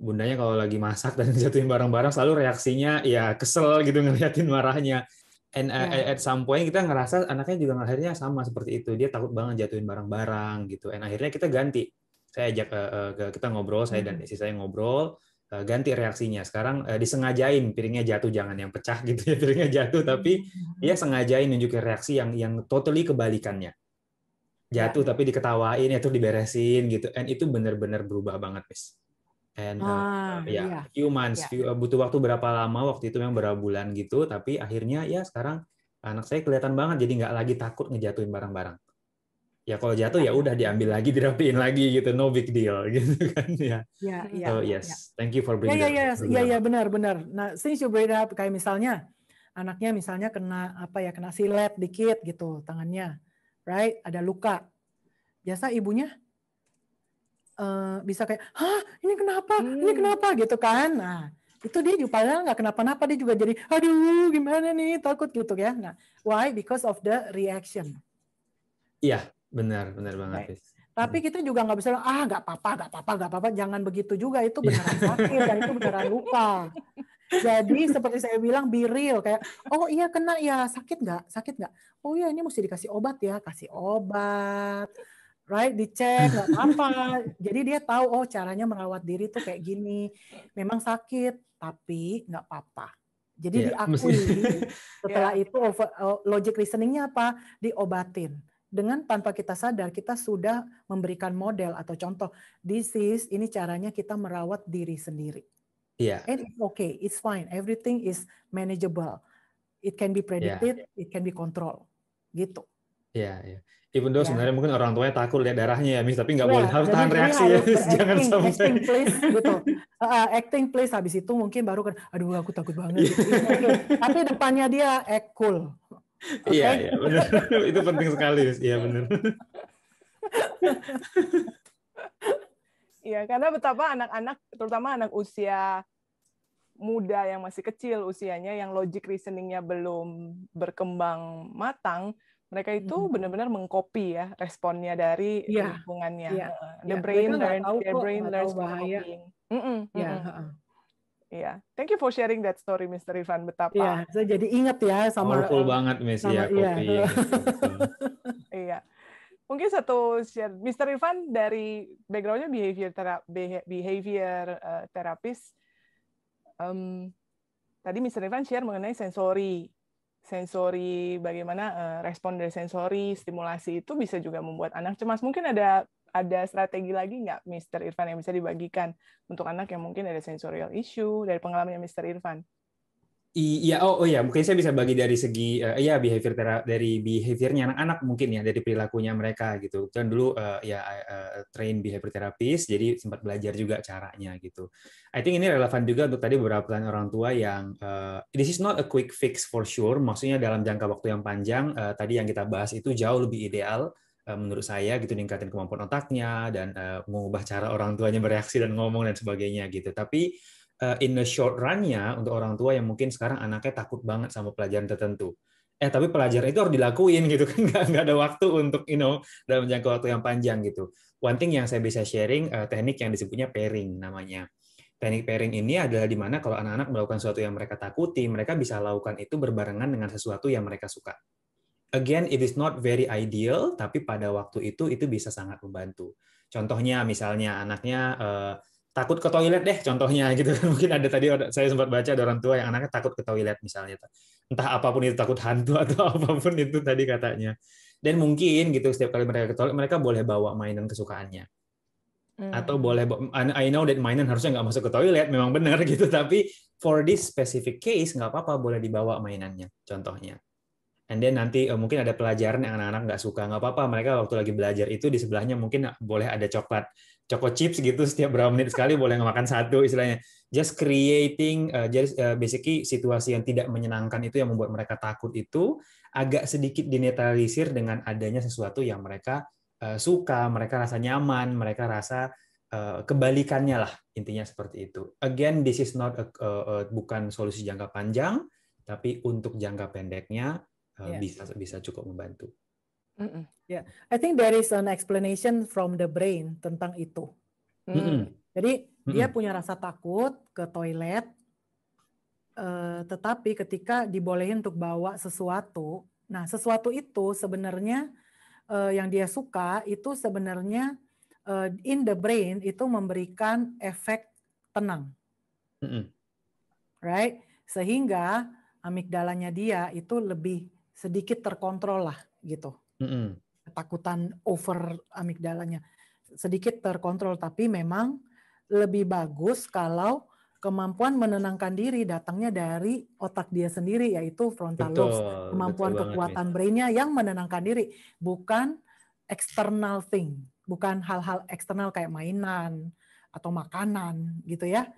bundanya kalau lagi masak dan jatuhin barang-barang selalu reaksinya ya kesel gitu ngeliatin marahnya. And at some point kita ngerasa anaknya juga akhirnya sama seperti itu. Dia takut banget jatuhin barang-barang gitu. And akhirnya kita ganti. Saya ajak kita ngobrol, saya dan istri saya ngobrol, ganti reaksinya. Sekarang disengajain piringnya jatuh, jangan yang pecah gitu ya, piringnya jatuh, tapi dia sengajain nunjukin reaksi yang totally kebalikannya. Jatuh tapi diketawain, itu diberesin gitu. And itu benar-benar berubah banget, Miss. And few months, butuh waktu berapa lama, waktu itu memang berapa bulan gitu, tapi akhirnya ya sekarang anak saya kelihatan banget jadi nggak lagi takut ngejatuhin barang-barang. Ya kalau jatuh ya udah diambil lagi, dirapiin lagi gitu, no big deal gitu kan ya. So yes, thank you for bringing that up. Ya benar. Nah, since you bring up, kayak misalnya anaknya misalnya kena kena silet dikit gitu tangannya, right? Ada luka. Biasa ibunya bisa kayak, hah ini kenapa gitu kan. Nah itu dia juga padahal nggak kenapa-napa, dia juga jadi aduh gimana nih, takut gitu ya. Nah why? Because of the reaction. Iya benar banget. Right. Tapi kita juga nggak bisa nggak apa-apa, jangan begitu juga, itu beneran sakit dan itu beneran luka. Jadi seperti saya bilang, be real, kayak oh iya kena ya, sakit nggak, oh iya ini mesti dikasih obat ya, kasih obat. Right, dicek nggak apa-apa. Jadi dia tahu oh caranya merawat diri tuh kayak gini. Memang sakit, tapi nggak apa-apa. Jadi diakui. Setelah itu logic reasoningnya apa? Diobatin. Dengan tanpa kita sadar kita sudah memberikan model atau contoh. Ini caranya kita merawat diri sendiri. And it's okay, it's fine. Everything is manageable. It can be predicted, it can be controlled. Gitu. Iya. Even though sebenarnya mungkin orang tuanya takut lihat darahnya ya, Miss, tapi nggak boleh, harus tahan reaksi ya, jangan sampai. Acting please gitu. Acting please, habis itu mungkin baru kan, aduh aku takut banget. Gitu. Tapi depannya dia act cool. Iya, benar. Itu penting sekali, Miss. Iya benar. Iya, karena betapa anak-anak, terutama anak usia muda yang masih kecil usianya, yang logic reasoningnya belum berkembang matang, mereka itu benar-benar mengcopy ya responnya dari lingkungannya. The brain learns by copying. Iya, thank you for sharing that story, Mr. Irfan. Betapa. Iya, saya jadi ingat ya sama. Powerful banget, Miss. Iya, copying. Iya. Mungkin satu share, Mr. Irfan dari background-nya behavior terapis. Tadi Mr. Irfan share mengenai sensori bagaimana respon dari sensori, stimulasi itu bisa juga membuat anak cemas. Mungkin ada strategi lagi nggak, Mr. Irfan, yang bisa dibagikan untuk anak yang mungkin ada sensorial issue dari pengalamannya Mr. Irfan? Iya, mungkin saya bisa bagi dari segi dari behaviornya anak-anak mungkin ya, dari perilakunya mereka gitu. Kan dulu train behavior therapist, jadi sempat belajar juga caranya gitu. I think ini relevan juga untuk tadi beberapa orang tua yang this is not a quick fix for sure. Maksudnya dalam jangka waktu yang panjang, tadi yang kita bahas itu jauh lebih ideal menurut saya gitu, ningkatin kemampuan otaknya dan mengubah cara orang tuanya bereaksi dan ngomong dan sebagainya gitu. Tapi in the short run-nya untuk orang tua yang mungkin sekarang anaknya takut banget sama pelajaran tertentu. Tapi pelajaran itu harus dilakuin gitu kan, nggak ada waktu untuk dalam jangka waktu yang panjang gitu. One thing yang saya bisa sharing, teknik yang disebutnya pairing namanya. Teknik pairing ini adalah di mana kalau anak-anak melakukan sesuatu yang mereka takuti, mereka bisa lakukan itu berbarengan dengan sesuatu yang mereka suka. Again, it is not very ideal, tapi pada waktu itu bisa sangat membantu. Contohnya misalnya anaknya takut ke toilet deh, contohnya gitu. Mungkin ada tadi saya sempat baca ada orang tua yang anaknya takut ke toilet misalnya. Entah apapun itu, takut hantu atau apapun itu tadi katanya. Dan mungkin gitu setiap kali mereka ke toilet mereka boleh bawa mainan kesukaannya. Atau boleh, I know that mainan harusnya nggak masuk ke toilet, memang benar gitu, tapi for this specific case nggak apa-apa, boleh dibawa mainannya, contohnya. And then nanti mungkin ada pelajaran yang anak-anak nggak suka, nggak apa-apa, mereka waktu lagi belajar itu di sebelahnya mungkin boleh ada choco chips gitu, setiap berapa menit sekali boleh makan satu istilahnya. Just creating, basically situasi yang tidak menyenangkan itu yang membuat mereka takut itu agak sedikit dinetralisir dengan adanya sesuatu yang mereka suka, mereka rasa nyaman, mereka rasa kebalikannya lah, intinya seperti itu. Again, this is not bukan solusi jangka panjang, tapi untuk jangka pendeknya bisa cukup membantu. Yeah, I think there is an explanation from the brain tentang itu. Jadi dia punya rasa takut ke toilet, tetapi ketika dibolehin untuk bawa sesuatu, nah sesuatu itu sebenarnya yang dia suka itu sebenarnya in the brain itu memberikan efek tenang, right? Sehingga amigdalanya dia itu lebih sedikit terkontrol lah gitu. Ketakutan over amigdalanya sedikit terkontrol, tapi memang lebih bagus kalau kemampuan menenangkan diri datangnya dari otak dia sendiri, yaitu frontal lobes, kemampuan kekuatan brainnya yang menenangkan diri, bukan external thing, bukan hal-hal eksternal kayak mainan atau makanan gitu ya.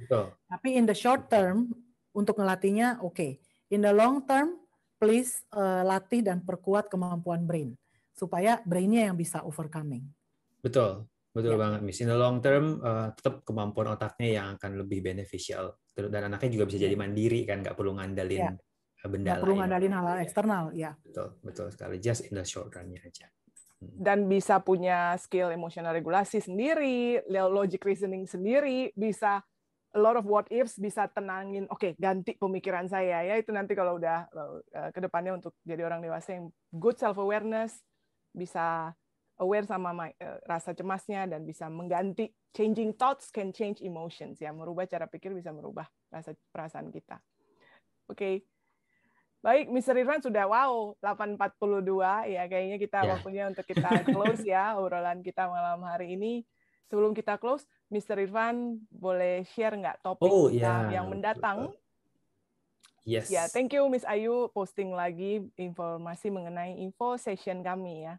Tapi in the short term untuk ngelatihnya oke. In the long term please latih dan perkuat kemampuan brain supaya brainnya yang bisa overcoming. Betul banget, Miss. In the long term, tetap kemampuan otaknya yang akan lebih beneficial. Dan anaknya juga bisa jadi mandiri kan, nggak perlu ngandalin benda lain. Nggak perlu ngandalin hal-hal eksternal, ya. Betul sekali. Just in the short run-nya aja. Dan bisa punya skill emotional regulasi sendiri, logic reasoning sendiri, bisa a lot of what ifs, bisa tenangin, oke, ganti pemikiran saya ya, itu nanti kalau udah ke depannya untuk jadi orang dewasa yang good self awareness, bisa aware sama rasa cemasnya dan bisa mengganti. Changing thoughts can change emotions, ya, merubah cara pikir bisa merubah perasaan kita. Oke. Baik, Mr. Irfan sudah 8.42 ya, kayaknya kita waktunya untuk kita close ya obrolan kita malam hari ini. Sebelum kita close, Mr. Irfan boleh share nggak topik kita yang mendatang? Yes. Ya, thank you Miss Ayu posting lagi informasi mengenai info session kami ya.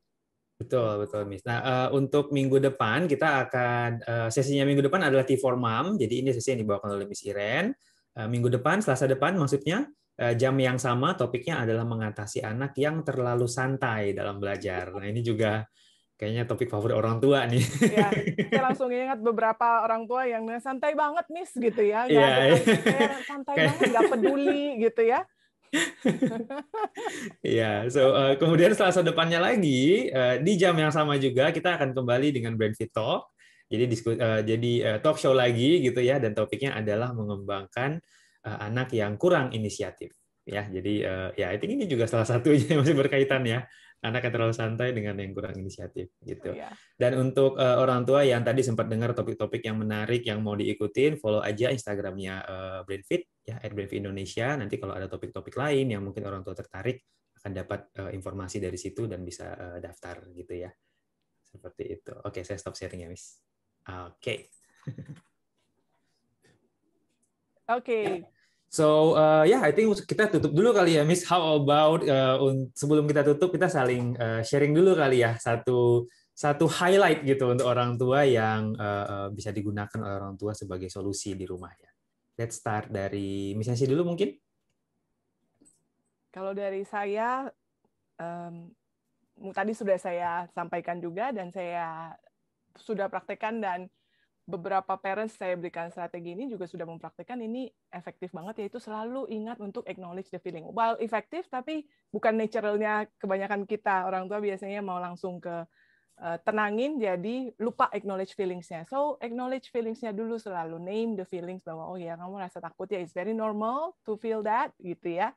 Betul Miss. Nah, untuk minggu depan kita akan sesinya minggu depan adalah T4 Mom. Jadi ini sesi yang dibawakan oleh Miss Iren. Minggu depan, Selasa depan maksudnya, jam yang sama topiknya adalah mengatasi anak yang terlalu santai dalam belajar. Nah, ini juga kayaknya topik favorit orang tua nih. Ya, saya langsung ingat beberapa orang tua yang santai banget Miss gitu ya, nggak ada santai banget, nggak peduli gitu ya. Iya, kemudian Selasa depannya lagi di jam yang sama juga kita akan kembali dengan Brain Fit Talk. Jadi talk show lagi gitu ya, dan topiknya adalah mengembangkan anak yang kurang inisiatif. Ya, jadi ya I think ini juga salah satunya yang masih berkaitan ya, anak yang terlalu santai dengan yang kurang inisiatif gitu. Dan untuk orang tua yang tadi sempat dengar topik-topik yang menarik yang mau diikutin, follow aja Instagramnya BrainFit ya @BrainFit Indonesia. Nanti kalau ada topik-topik lain yang mungkin orang tua tertarik akan dapat informasi dari situ dan bisa daftar gitu ya. Seperti itu. Oke, saya stop sharing ya, Miss. Oke. Oke. So I think kita tutup dulu kali ya, Miss. How about sebelum kita tutup kita saling sharing dulu kali ya satu highlight gitu untuk orang tua yang bisa digunakan oleh orang tua sebagai solusi di rumah ya. Let's start dari Miss Nancy dulu mungkin. Kalau dari saya tadi sudah saya sampaikan juga dan saya sudah praktekkan, dan beberapa parents saya berikan strategi ini juga sudah mempraktikkan ini efektif banget, yaitu selalu ingat untuk acknowledge the feeling. While efektif, tapi bukan naturalnya kebanyakan kita. Orang tua biasanya mau langsung ke tenangin, jadi lupa acknowledge feelings-nya. So, acknowledge feelings-nya dulu selalu. Name the feelings, bahwa oh ya, kamu rasa takut ya, it's very normal to feel that, gitu ya.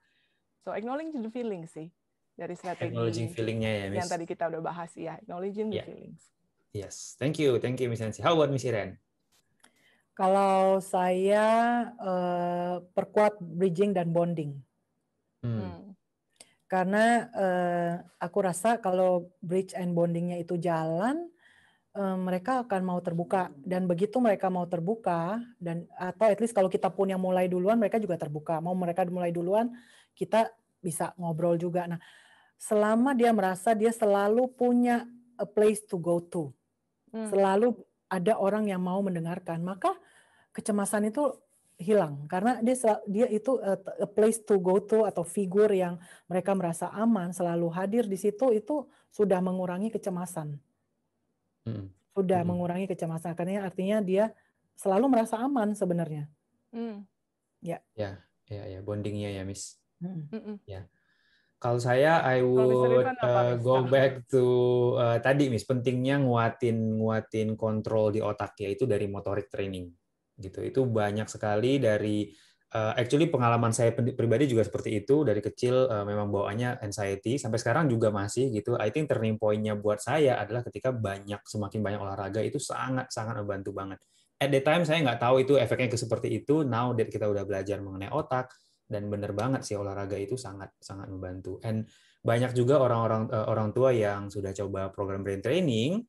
So, acknowledge the feelings sih, dari strategi acknowledging feeling-nya ya, Miss. Yang tadi kita udah bahas ya, acknowledging the feelings. Yes, thank you Miss Nancy. How about Miss Iren? Kalau saya perkuat bridging dan bonding. Karena aku rasa kalau bridge and bondingnya itu jalan, mereka akan mau terbuka, dan begitu mereka mau terbuka, dan atau at least kalau kita pun yang mulai duluan, mereka juga terbuka. Mau mereka mulai duluan, kita bisa ngobrol juga. Nah, selama dia merasa dia selalu punya a place to go to, selalu ada orang yang mau mendengarkan, maka kecemasan itu hilang, karena dia itu a place to go to atau figur yang mereka merasa aman, selalu hadir di situ, itu sudah mengurangi kecemasan. Sudah mengurangi kecemasan, karena artinya dia selalu merasa aman sebenarnya. Ya, bondingnya ya, Miss. Ya. Kalau saya, I would go back to tadi, Miss, pentingnya nguatin kontrol di otak, yaitu dari motorik training. Gitu. Itu banyak sekali dari actually pengalaman saya pribadi juga seperti itu. Dari kecil memang bawaannya anxiety, sampai sekarang juga masih gitu. I think turning point-nya buat saya adalah ketika semakin banyak olahraga, itu sangat membantu banget. At the time saya nggak tahu itu efeknya seperti itu. Now that kita udah belajar mengenai otak, dan bener banget sih, olahraga itu sangat membantu. And banyak juga orang tua yang sudah coba program brain training.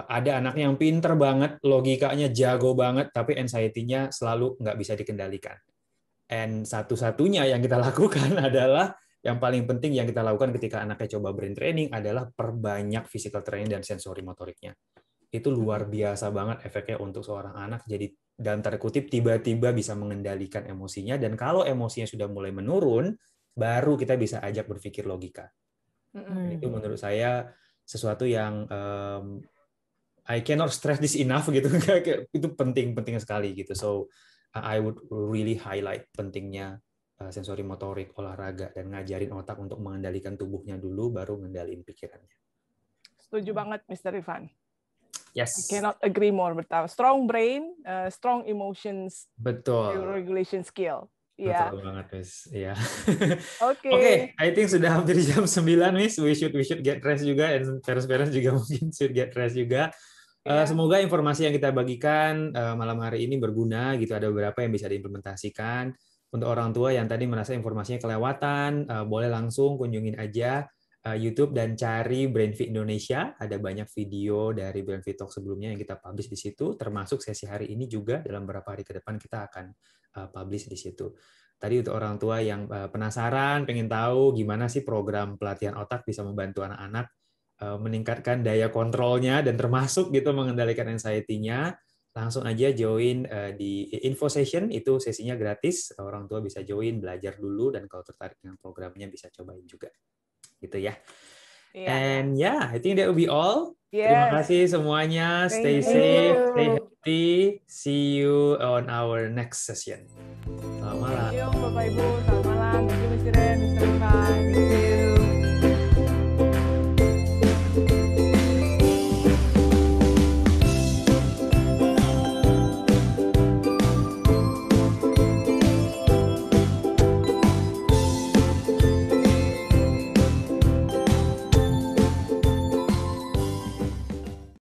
Ada anaknya yang pinter banget, logikanya jago banget, tapi anxiety-nya selalu nggak bisa dikendalikan. And satu-satunya yang kita lakukan adalah, yang paling penting yang kita lakukan ketika anaknya coba brain training adalah perbanyak physical training dan sensori motoriknya. Itu luar biasa banget efeknya untuk seorang anak. Jadi dalam tanda kutip tiba-tiba bisa mengendalikan emosinya, dan kalau emosinya sudah mulai menurun, baru kita bisa ajak berpikir logika. Itu menurut saya sesuatu yang I cannot stress this enough gitu. Itu penting sekali gitu. So I would really highlight pentingnya sensori motorik, olahraga, dan ngajarin otak untuk mengendalikan tubuhnya dulu, baru mengendalikan pikirannya. Setuju banget, Mr. Ivan. Yes. I cannot agree more. Betul. Strong brain, strong emotions, betul. Regulation skill. Betul banget, Miss. Iya. Oke. I think sudah hampir jam 9, Miss. We should get rest juga, and parents juga mungkin should get rest juga. Semoga informasi yang kita bagikan malam hari ini berguna gitu. Ada beberapa yang bisa diimplementasikan. Untuk orang tua yang tadi merasa informasinya kelewatan, boleh langsung kunjungin aja YouTube dan cari BrainFit Indonesia. Ada banyak video dari BrainFit Talk sebelumnya yang kita publish di situ, termasuk sesi hari ini juga. Dalam beberapa hari ke depan kita akan publish di situ. Tadi untuk orang tua yang penasaran, pengen tahu gimana sih program pelatihan otak bisa membantu anak-anak meningkatkan daya kontrolnya dan termasuk gitu mengendalikan anxiety-nya, langsung aja join di info session. Itu sesinya gratis, orang tua bisa join, belajar dulu, dan kalau tertarik dengan programnya bisa cobain juga gitu ya. And I think that will be all. Terima kasih semuanya. Stay safe, stay healthy. See you on our next session. Selamat malam. Bapak Ibu.